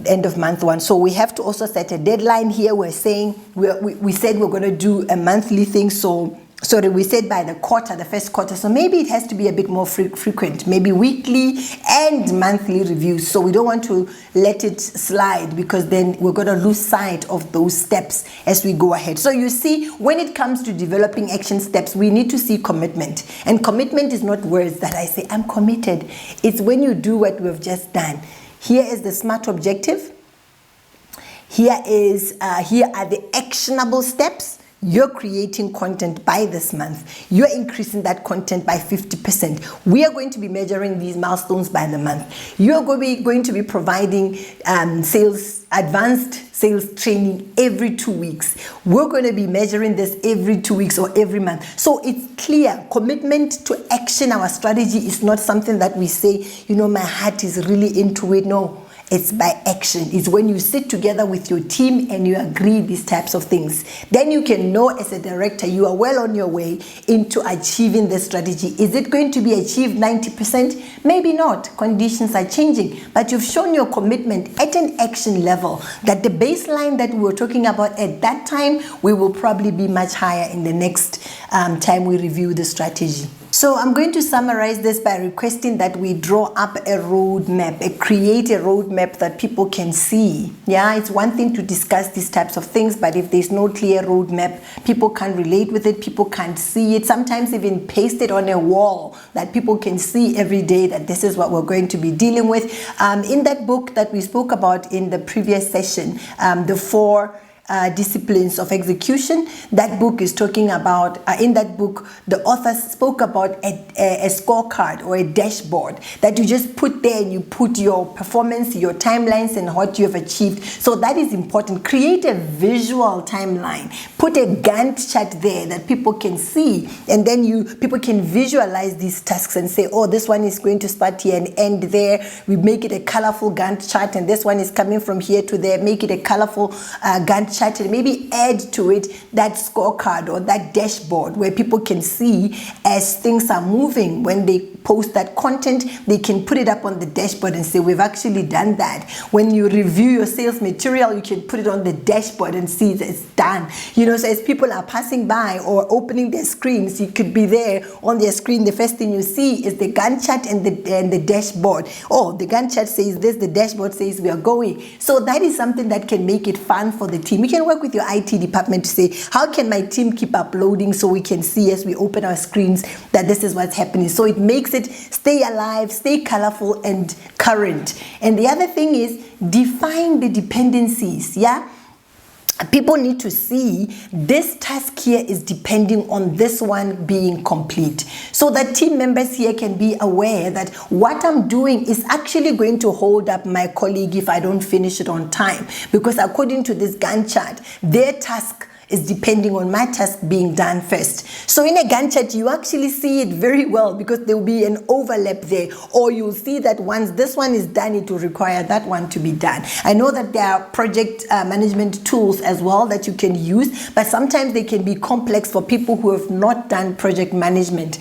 end of month 1. So we have to also set a deadline here. We're saying we said we're going to do a monthly thing. So we said by the first quarter. So maybe it has to be a bit more frequent, maybe weekly and monthly reviews. So we don't want to let it slide, because then we're going to lose sight of those steps as we go ahead. So you see, when it comes to developing action steps, we need to see commitment. And commitment is not words that I say, I'm committed. It's when you do what we've just done. Here is the SMART objective. Here are the actionable steps. You're creating content by this month. You're increasing that content by 50%. We are going to be measuring these milestones by the month. You're going to be providing advanced sales training every 2 weeks. We're going to be measuring this every 2 weeks or every month. So it's clear. Commitment to action, our strategy, is not something that we say, my heart is really into it. No. It's by action. It's when you sit together with your team and you agree these types of things. Then you can know as a director you are well on your way into achieving the strategy. Is it going to be achieved 90%? Maybe not. Conditions are changing. But you've shown your commitment at an action level, that the baseline that we were talking about at that time, we will probably be much higher in the next time we review the strategy. So I'm going to summarize this by requesting that we draw up a roadmap, create a roadmap that people can see. Yeah, it's one thing to discuss these types of things, but if there's no clear roadmap, people can't relate with it, people can't see it, sometimes even paste it on a wall that people can see every day that this is what we're going to be dealing with. In that book that we spoke about in the previous session, the 4 disciplines of execution, that book is talking about, in that book, the authors spoke about a scorecard or a dashboard that you just put there, and you put your performance, your timelines, and what you have achieved. So that is important. Create a visual timeline. Put a Gantt chart there that people can see, and then people can visualize these tasks and say, oh, this one is going to start here and end there. We make it a colorful Gantt chart, and this one is coming from here to there. Make it a colorful Gantt chart, and maybe add to it that scorecard or that dashboard where people can see as things are moving. When they post that content, they can put it up on the dashboard and say, we've actually done that. When you review your sales material, you can put it on the dashboard and see that it's done. So as people are passing by or opening their screens, you could be there on their screen. The first thing you see is the Gantt chart and the dashboard. Oh, the Gantt chart says this, the dashboard says we are going. So that is something that can make it fun for the team. You can work with your IT department to say, how can my team keep uploading so we can see as we open our screens that this is what's happening. So it makes it stay alive, stay colorful and current. And the other thing is define the dependencies. Yeah. People need to see this task here is depending on this one being complete, so that team members here can be aware that what I'm doing is actually going to hold up my colleague if I don't finish it on time, because according to this Gantt chart, their task is depending on my task being done first. So in a Gantt chart, you actually see it very well because there will be an overlap there, or you'll see that once this one is done, it will require that one to be done. I know that there are project management tools as well that you can use, but sometimes they can be complex for people who have not done project management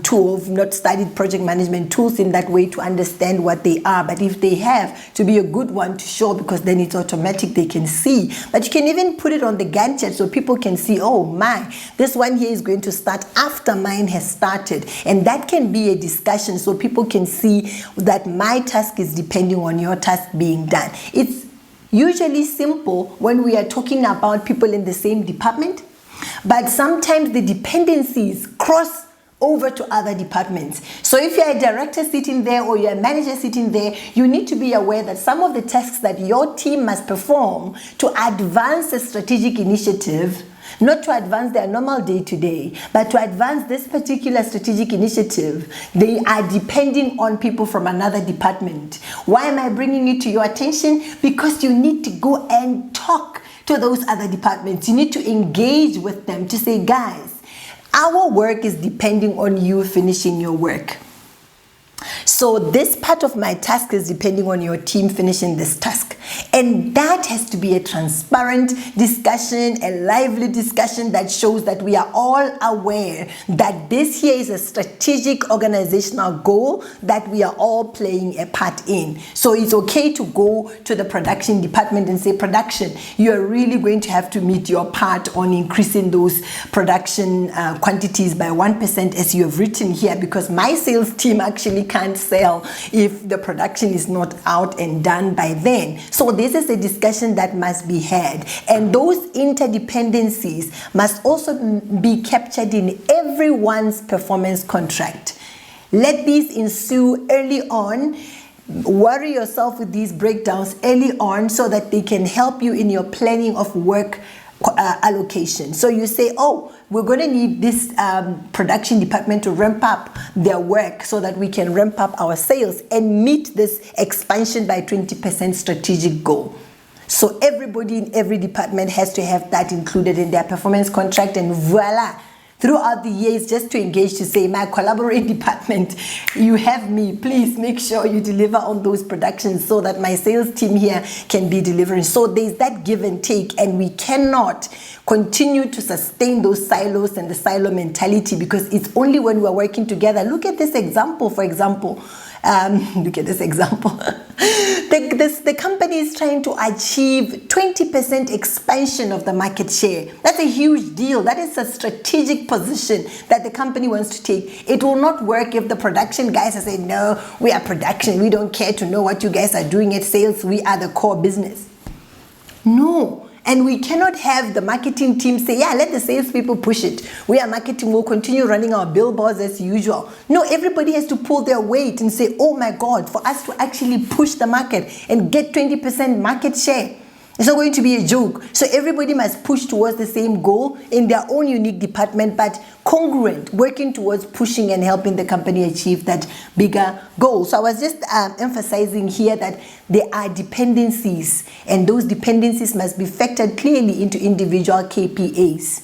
tools, not studied project management tools in that way to understand what they are. But if they have, to be a good one to show, because then it's automatic, they can see. But you can even put it on the Gantt chart so people can see, oh my, this one here is going to start after mine has started. And that can be a discussion so people can see that my task is depending on your task being done. It's usually simple when we are talking about people in the same department, but sometimes the dependencies cross over to other departments. So if you're a director sitting there or you're a manager sitting there, you need to be aware that some of the tasks that your team must perform to advance a strategic initiative, not to advance their normal day-to-day, but to advance this particular strategic initiative, they are depending on people from another department. Why am I bringing it to your attention? Because you need to go and talk to those other departments. You need to engage with them to say, guys, our work is depending on you finishing your work. So this part of my task is depending on your team finishing this task. And that has to be a transparent discussion, a lively discussion that shows that we are all aware that this here is a strategic organizational goal that we are all playing a part in. So it's okay to go to the production department and say, production, you are really going to have to meet your part on increasing those production quantities by 1% as you have written here, because my sales team actually can't sell if the production is not out and done by then. So this is a discussion that must be had, and those interdependencies must also be captured in everyone's performance contract. Let these ensue early on. Worry yourself with these breakdowns early on so that they can help you in your planning of work allocation. So you say, oh, we're going to need this production department to ramp up their work so that we can ramp up our sales and meet this expansion by 20% strategic goal. So everybody in every department has to have that included in their performance contract, and voila, throughout the years, just to engage to say, my collaborating department, you have me, please make sure you deliver on those productions so that my sales team here can be delivering. So there's that give and take, and we cannot continue to sustain those silos and the silo mentality, because it's only when we're working together. Look at this example, for example. Look at this example. The company is trying to achieve 20% expansion of the market share. That's a huge deal. That is a strategic position that the company wants to take. It will not work if the production guys are saying, no, we are production. We don't care to know what you guys are doing at sales. We are the core business. No. And we cannot have the marketing team say, yeah, let the salespeople push it. We are marketing, we'll continue running our billboards as usual. No, everybody has to pull their weight and say, oh my God, for us to actually push the market and get 20% market share, it's not going to be a joke. So everybody must push towards the same goal in their own unique department, but congruent, working towards pushing and helping the company achieve that bigger goal. So I was just emphasizing here that there are dependencies, and those dependencies must be factored clearly into individual KPIs.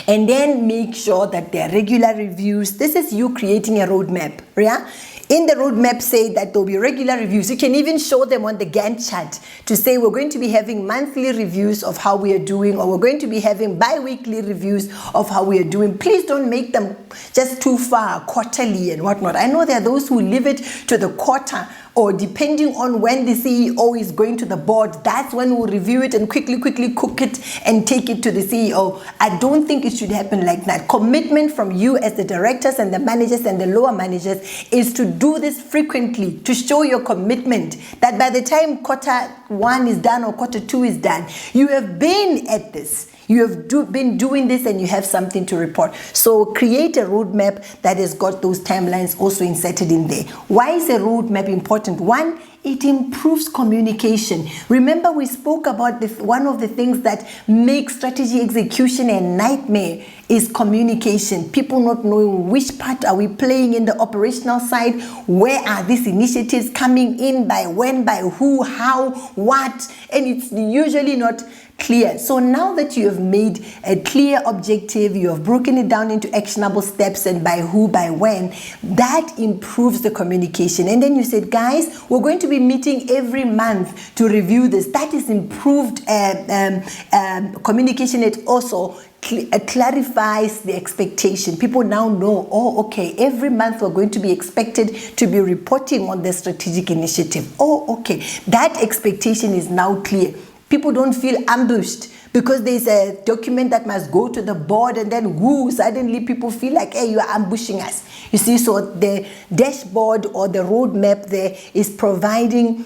And then make sure that there are regular reviews. This is you creating a roadmap, yeah? In the roadmap, say that there'll be regular reviews. You can even show them on the Gantt chart to say we're going to be having monthly reviews of how we are doing, or we're going to be having bi-weekly reviews of how we are doing. Please don't make them just too far, quarterly and whatnot. I know there are those who leave it to the quarter, or depending on when the CEO is going to the board, that's when we'll review it and quickly cook it and take it to the CEO. I don't think it should happen like that. Commitment from you as the directors and the managers and the lower managers is to do this frequently, to show your commitment that by the time quarter one is done or quarter two is done, you have been at this. You have been doing this and you have something to report. So create a roadmap that has got those timelines also inserted in there. Why is a roadmap important? One, it improves communication. Remember, we spoke about this. One of the things that makes strategy execution a nightmare is communication. People not knowing which part are we playing in the operational side, where are these initiatives coming in, by when, by who, how, what, and it's usually not clear. So now that you have made a clear objective, you have broken it down into actionable steps and by who, by when, that improves the communication. And then you said, guys, we're going to be meeting every month to review this. That is improved communication. It also clarifies the expectation. People now know, oh, okay, every month we're going to be expected to be reporting on the strategic initiative. Oh, okay, that expectation is now clear. People don't feel ambushed because there's a document that must go to the board, and then suddenly people feel like, hey, you are ambushing us. You see, so the dashboard or the roadmap there is providing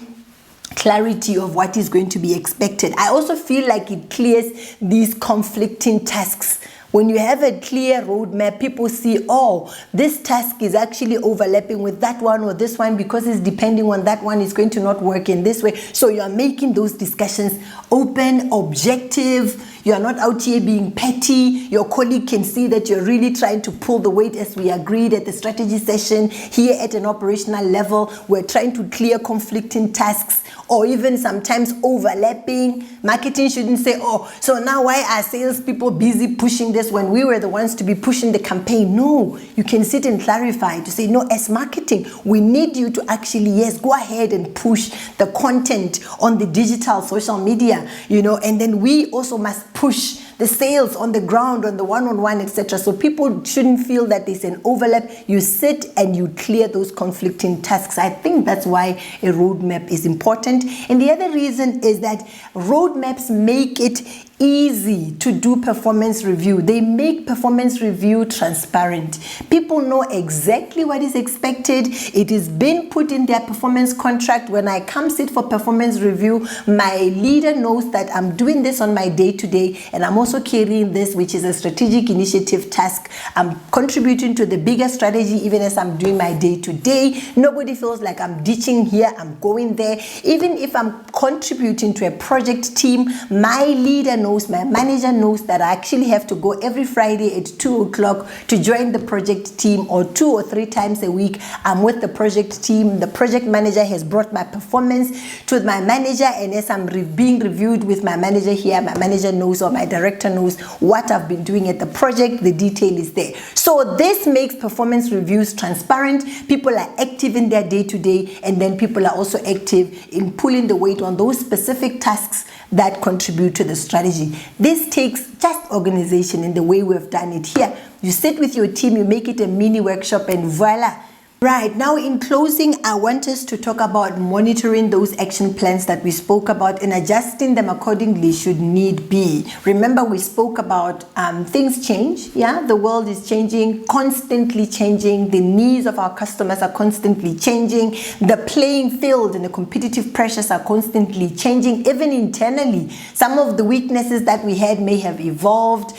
clarity of what is going to be expected. I also feel like it clears these conflicting tasks. When you have a clear roadmap, people see, oh, this task is actually overlapping with that one or this one, because it's depending on that one, it's going to not work in this way. So you are making those discussions open, objective. You are not out here being petty. Your colleague can see that you're really trying to pull the weight, as we agreed at the strategy session. Here at an operational level, we're trying to clear conflicting tasks or even sometimes overlapping. Marketing shouldn't say, oh, so now why are salespeople busy pushing this when we were the ones to be pushing the campaign? No, you can sit and clarify to say, no, as marketing, we need you to actually, yes, go ahead and push the content on the digital social media, and then we also must push the sales on the ground, on the one-on-one, etc. So people shouldn't feel that there's an overlap. You sit and you clear those conflicting tasks. I think that's why a roadmap is important. And the other reason is that roadmaps make it easy to do performance review. They make performance review transparent. People know exactly what is expected. It is being put in their performance contract. When I come sit for performance review, my leader knows that I'm doing this on my day-to-day, and I'm also carrying this, which is a strategic initiative task. I'm contributing to the bigger strategy even as I'm doing my day-to-day. Nobody feels like I'm ditching here, I'm going there. Even if I'm contributing to a project team, my leader knows, my manager knows that I actually have to go every Friday at 2 o'clock to join the project team, or 2 or 3 times a week I'm with the project team. The project manager has brought my performance to my manager, and as I'm being reviewed with my manager here, my manager knows, or my director knows, what I've been doing at the project. The detail is there. So this makes performance reviews transparent. People are active in their day-to-day, and then people are also active in pulling the weight on those specific tasks that contribute to the strategy. This takes just organization in the way we've done it here. You sit with your team, you make it a mini workshop, and voila. Right, now in closing, I want us to talk about monitoring those action plans that we spoke about and adjusting them accordingly should need be. Remember, we spoke about things change, the world is changing, constantly changing, the needs of our customers are constantly changing, the playing field and the competitive pressures are constantly changing, even internally. Some of the weaknesses that we had may have evolved,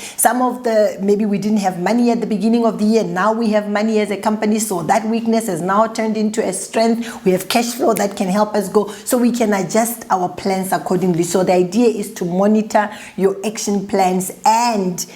maybe we didn't have money at the beginning of the year, now we have money as a company, so that weakness has now turned into a strength. We have cash flow that can help us go, so we can adjust our plans accordingly. So the idea is to monitor your action plans and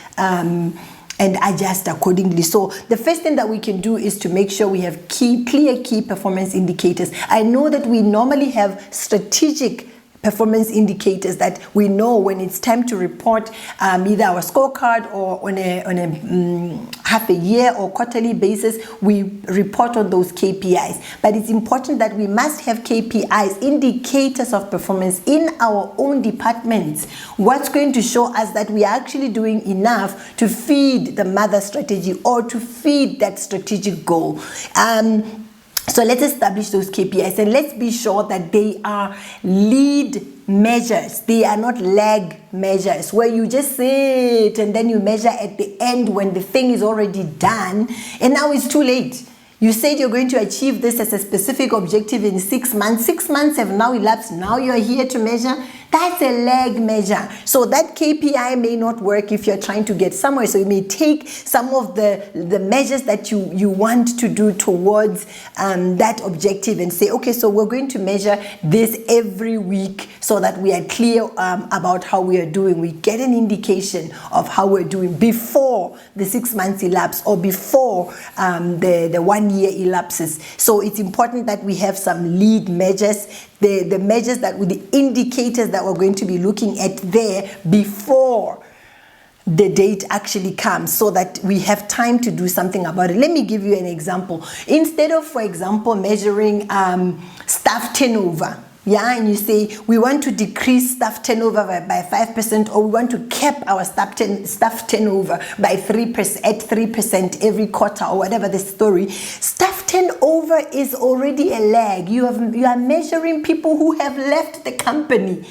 adjust accordingly. So the first thing that we can do is to make sure we have clear key performance indicators. I know that we normally have strategic performance indicators that we know when it's time to report either our scorecard or on a half a year or quarterly basis, we report on those KPIs. But it's important that we must have KPIs, indicators of performance in our own departments. What's going to show us that we are actually doing enough to feed the mother strategy or to feed that strategic goal. So let's establish those KPIs, and let's be sure that they are lead measures. They are not lag measures where you just sit and then you measure at the end when the thing is already done and now it's too late. You said you're going to achieve this as a specific objective in 6 months. 6 months have now elapsed. Now you're here to measure. That's a lag measure. So that KPI may not work if you're trying to get somewhere. So you may take some of the measures that you want to do towards that objective and say, okay, so we're going to measure this every week so that we are clear about how we are doing. We get an indication of how we're doing before the 6 months elapse or before the 1 year elapses. So it's important that we have some lead measures. the measures the indicators that we're going to be looking at there before the date actually comes, so that we have time to do something about it. Let me give you an example. Instead of, for example, measuring staff turnover, and you say we want to decrease staff turnover by 5%, or we want to cap our staff turnover by 3% at 3% every quarter, or whatever the story. Staff turnover is already a lag. You are measuring people who have left the company.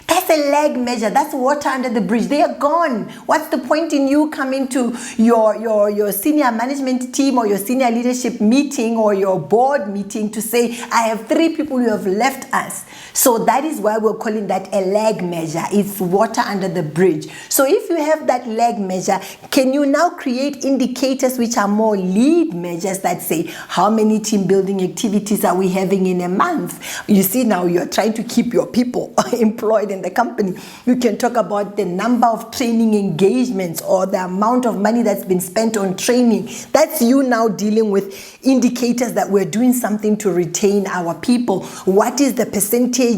That's a lag measure. That's water under the bridge. They are gone. What's the point in you coming to your senior management team or your senior leadership meeting or your board meeting to say, I have 3 people who have left us? So that is why we're calling that a lag measure. It's water under the bridge. So if you have that lag measure, can you now create indicators which are more lead measures that say, how many team building activities are we having in a month? You see, now you're trying to keep your people employed in the company. You can talk about the number of training engagements or the amount of money that's been spent on training. That's you now dealing with indicators that we're doing something to retain our people. What is the percentage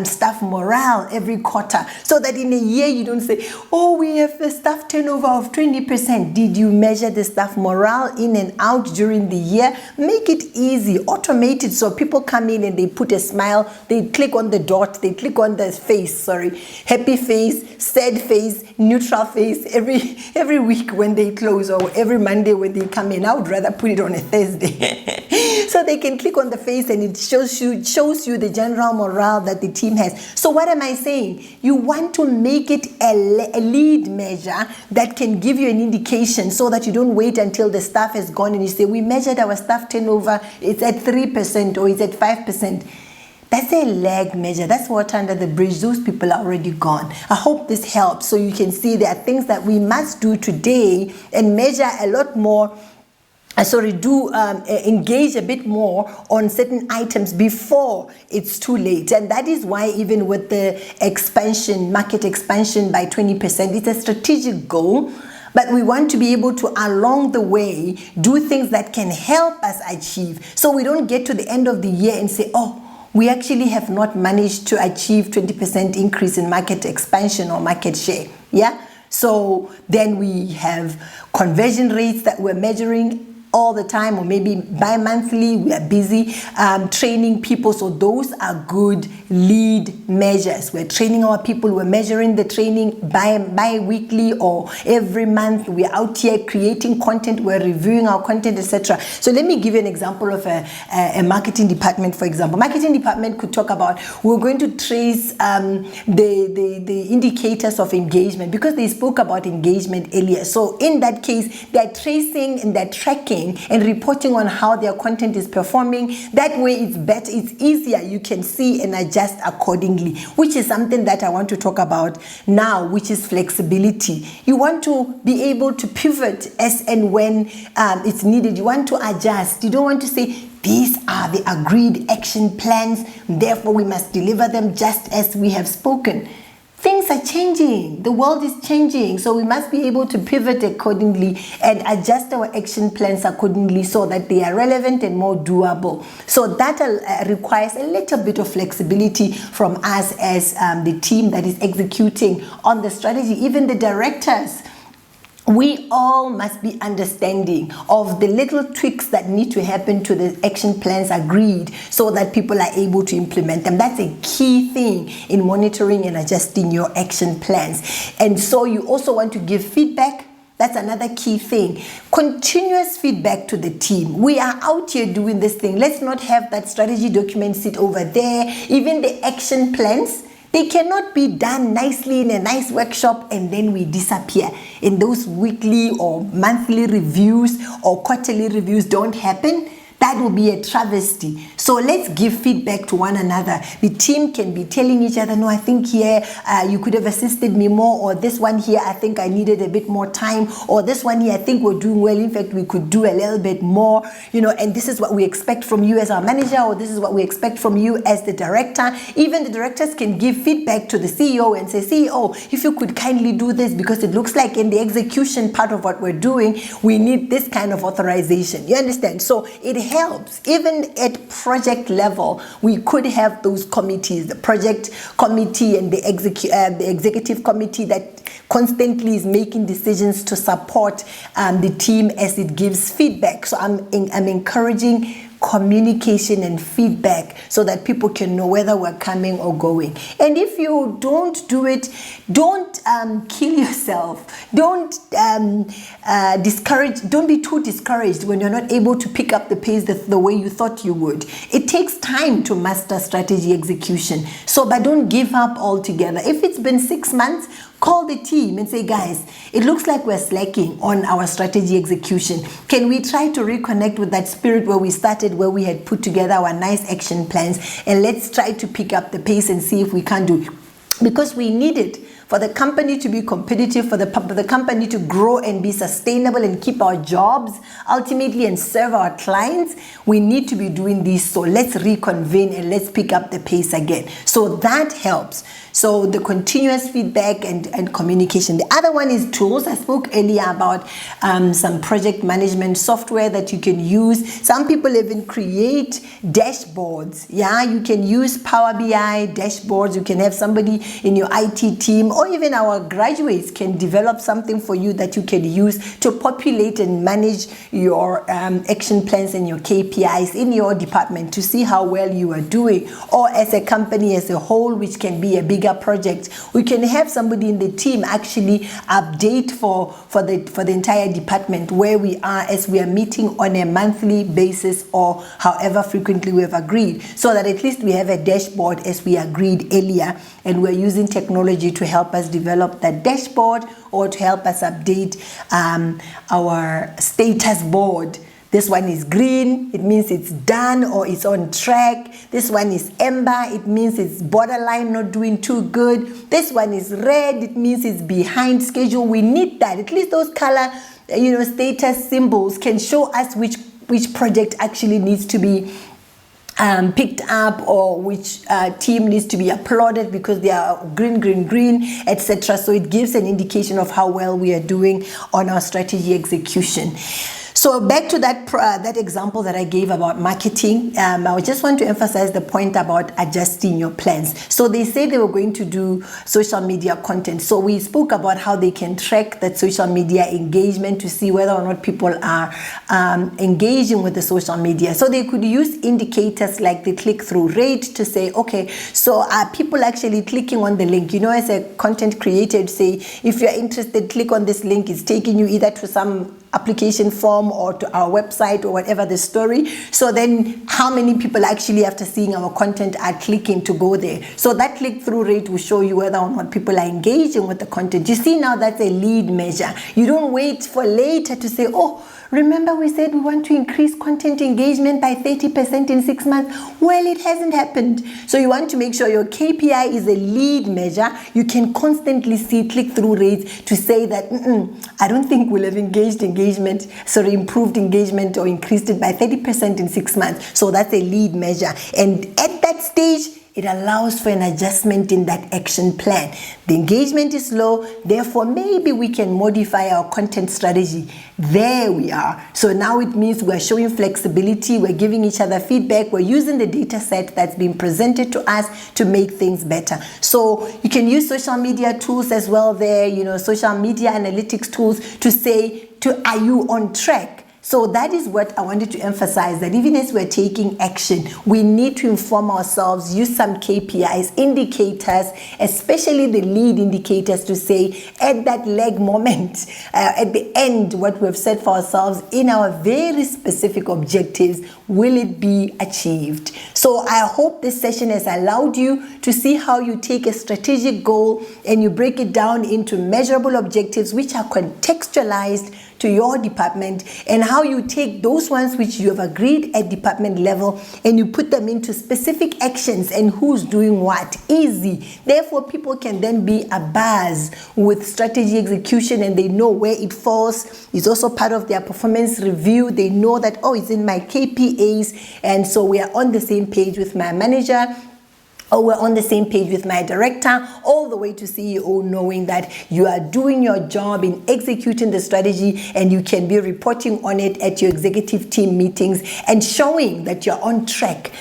staff morale every quarter? So that in a year you don't say, oh, we have a staff turnover of 20%. Did you measure the staff morale in and out during the year? Make it easy, automate it, so people come in and they put a smile, they click on the dot, they click on the face, happy face, sad face, neutral face every week when they close, or every Monday when they come in. I would rather put it on a Thursday. So they can click on the face and it shows you the general morale that the team has. So what am I saying? You want to make it a lead measure that can give you an indication, so that you don't wait until the staff has gone and you say, we measured our staff turnover, it's at 3% or it's at 5%. That's a lag measure. That's water under the bridge. Those people are already gone. I hope this helps, so you can see there are things that we must do today and measure a lot more. Engage a bit more on certain items before it's too late. And that is why even with the market expansion by 20%, it's a strategic goal. But we want to be able to, along the way, do things that can help us achieve. So we don't get to the end of the year and say, oh, we actually have not managed to achieve 20% increase in market expansion or market share. So then we have conversion rates that we're measuring all the time, or maybe bi-monthly. We are busy training people, so those are good lead measures. We're training our people, we're measuring the training bi-weekly or every month. We're out here creating content, we're reviewing our content, etc. So let me give you an example of a marketing department. For example, marketing department could talk about, we're going to trace the indicators of engagement, because they spoke about engagement earlier. So in that case, they're tracing and they're tracking and reporting on how their content is performing. That way it's better, it's easier, you can see and adjust accordingly, which is something that I want to talk about now, which is flexibility. You want to be able to pivot as and when it's needed. You want to adjust. You don't want to say, these are the agreed action plans, therefore we must deliver them just as we have spoken. Things are changing. The world is changing. So we must be able to pivot accordingly and adjust our action plans accordingly, so that they are relevant and more doable. So that requires a little bit of flexibility from us as the team that is executing on the strategy, even the directors. We all must be understanding of the little tweaks that need to happen to the action plans agreed, so that people are able to implement them. That's a key thing in monitoring and adjusting your action plans. And so you also want to give feedback. That's another key thing. Continuous feedback to the team. We are out here doing this thing. Let's not have that strategy document sit over there. Even the action plans, they cannot be done nicely in a nice workshop and then we disappear. And those weekly or monthly reviews or quarterly reviews don't happen. That will be a travesty. So let's give feedback to one another. The team can be telling each other, no, I think here you could have assisted me more, or this one here, I think I needed a bit more time, or this one here, I think we're doing well. In fact, we could do a little bit more, and this is what we expect from you as our manager, or this is what we expect from you as the director. Even the directors can give feedback to the CEO and say, CEO, if you could kindly do this, because it looks like in the execution part of what we're doing, we need this kind of authorization. You understand? So it helps. Even at project level, we could have those committees, the project committee and the executive committee that constantly is making decisions to support the team as it gives feedback. So I'm encouraging communication and feedback so that people can know whether we're coming or going. And if you don't do it, don't kill yourself. Don't discourage. Don't be too discouraged when you're not able to pick up the pace the way you thought you would. It takes time to master strategy execution. But don't give up altogether. If it's been 6 months, call the team and say, guys, it looks like we're slacking on our strategy execution. Can we try to reconnect with that spirit where we started, where we had put together our nice action plans, and let's try to pick up the pace and see if we can do it. Because we need it for the company to be competitive, for the company to grow and be sustainable and keep our jobs ultimately and serve our clients. We need to be doing this. So let's reconvene and let's pick up the pace again. So that helps. So the continuous feedback and communication. The other one is tools. I spoke earlier about some project management software that you can use. Some people even create dashboards. Yeah, you can use Power BI dashboards. You can have somebody in your IT team, or even our graduates can develop something for you that you can use to populate and manage your action plans and your KPIs in your department to see how well you are doing. Or as a company as a whole, which can be a bigger project, we can have somebody in the team actually update for the entire department where we are as we are meeting on a monthly basis or however frequently we have agreed, so that at least we have a dashboard as we agreed earlier, and we're using technology to help us develop that dashboard or to help us update our status board. This one is green, it means it's done or it's on track. This one is amber, it means it's borderline, not doing too good. This one is red, it means it's behind schedule. We need that. At least those color, status symbols can show us which project actually needs to be picked up, or which team needs to be applauded because they are green, etc. So it gives an indication of how well we are doing on our strategy execution. So back to that example that I gave about marketing, I just want to emphasize the point about adjusting your plans. So they say they were going to do social media content. So we spoke about how they can track that social media engagement to see whether or not people are engaging with the social media. So they could use indicators like the click-through rate to say, okay, so are people actually clicking on the link? As a content creator, say, if you're interested, click on this link. It's taking you either to some application form or to our website or whatever the story. So then how many people actually, after seeing our content, are clicking to go there? So that click-through rate will show you whether or not people are engaging with the content. You see, now that's a lead measure. You don't wait for later to say, oh, remember we said we want to increase content engagement by 30% in 6 months. Well, it hasn't happened. So you want to make sure your KPI is a lead measure. You can constantly see click-through rates to say that, I don't think we'll have improved engagement or increased it by 30% in 6 months. So that's a lead measure. And at that stage, it allows for an adjustment in that action plan. The engagement is low, therefore maybe we can modify our content strategy. There we are. So now it means we're showing flexibility, we're giving each other feedback, we're using the data set that's been presented to us to make things better. So you can use social media tools as well there, social media analytics tools to say, are you on track? So that is what I wanted to emphasize, that even as we're taking action, we need to inform ourselves, use some KPIs, indicators, especially the lead indicators, to say at that leg moment, at the end, what we've set for ourselves in our very specific objectives, will it be achieved? So I hope this session has allowed you to see how you take a strategic goal and you break it down into measurable objectives which are contextualized to your department, and how you take those ones which you have agreed at department level and you put them into specific actions and who's doing what. Easy. Therefore, people can then be abuzz with strategy execution and they know where it falls. It's also part of their performance review. They know that, oh, it's in my KPAs, and so we are on the same page with my manager or we're on the same page with my director, all the way to CEO, knowing that you are doing your job in executing the strategy and you can be reporting on it at your executive team meetings and showing that you're on track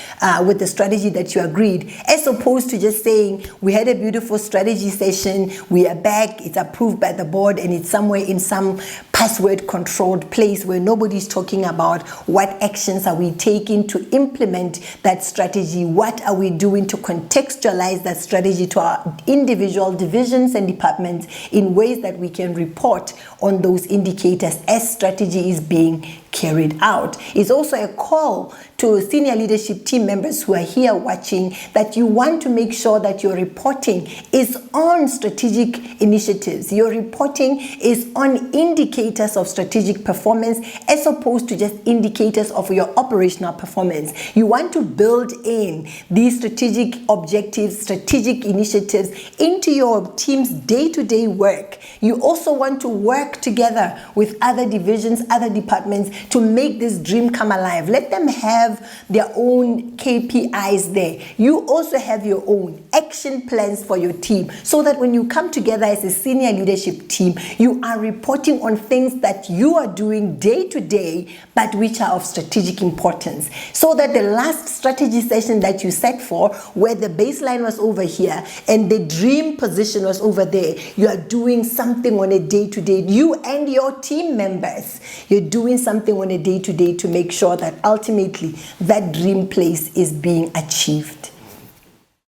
with the strategy that you agreed, as opposed to just saying, we had a beautiful strategy session, we are back, it's approved by the board, and it's somewhere in some password controlled place where nobody's talking about what actions are we taking to implement that strategy, what are we doing to contextualize that strategy to our individual divisions and departments in ways that we can report on those indicators as strategy is being carried out. It's also a call to senior leadership team members who are here watching that you want to make sure that your reporting is on strategic initiatives. Your reporting is on indicators of strategic performance as opposed to just indicators of your operational performance. You want to build in these strategic objectives, strategic initiatives into your team's day-to-day work. You also want to work together with other divisions, other departments to make this dream come alive. Let them have their own KPIs there. You also have your own action plans for your team so that when you come together as a senior leadership team, you are reporting on things that you are doing day to day, but which are of strategic importance. So that the last strategy session that you set for, where the baseline was over here and the dream position was over there, you are doing something on a day-to-day. You and your team members, you're doing something on a day-to-day to make sure that ultimately that dream place is being achieved.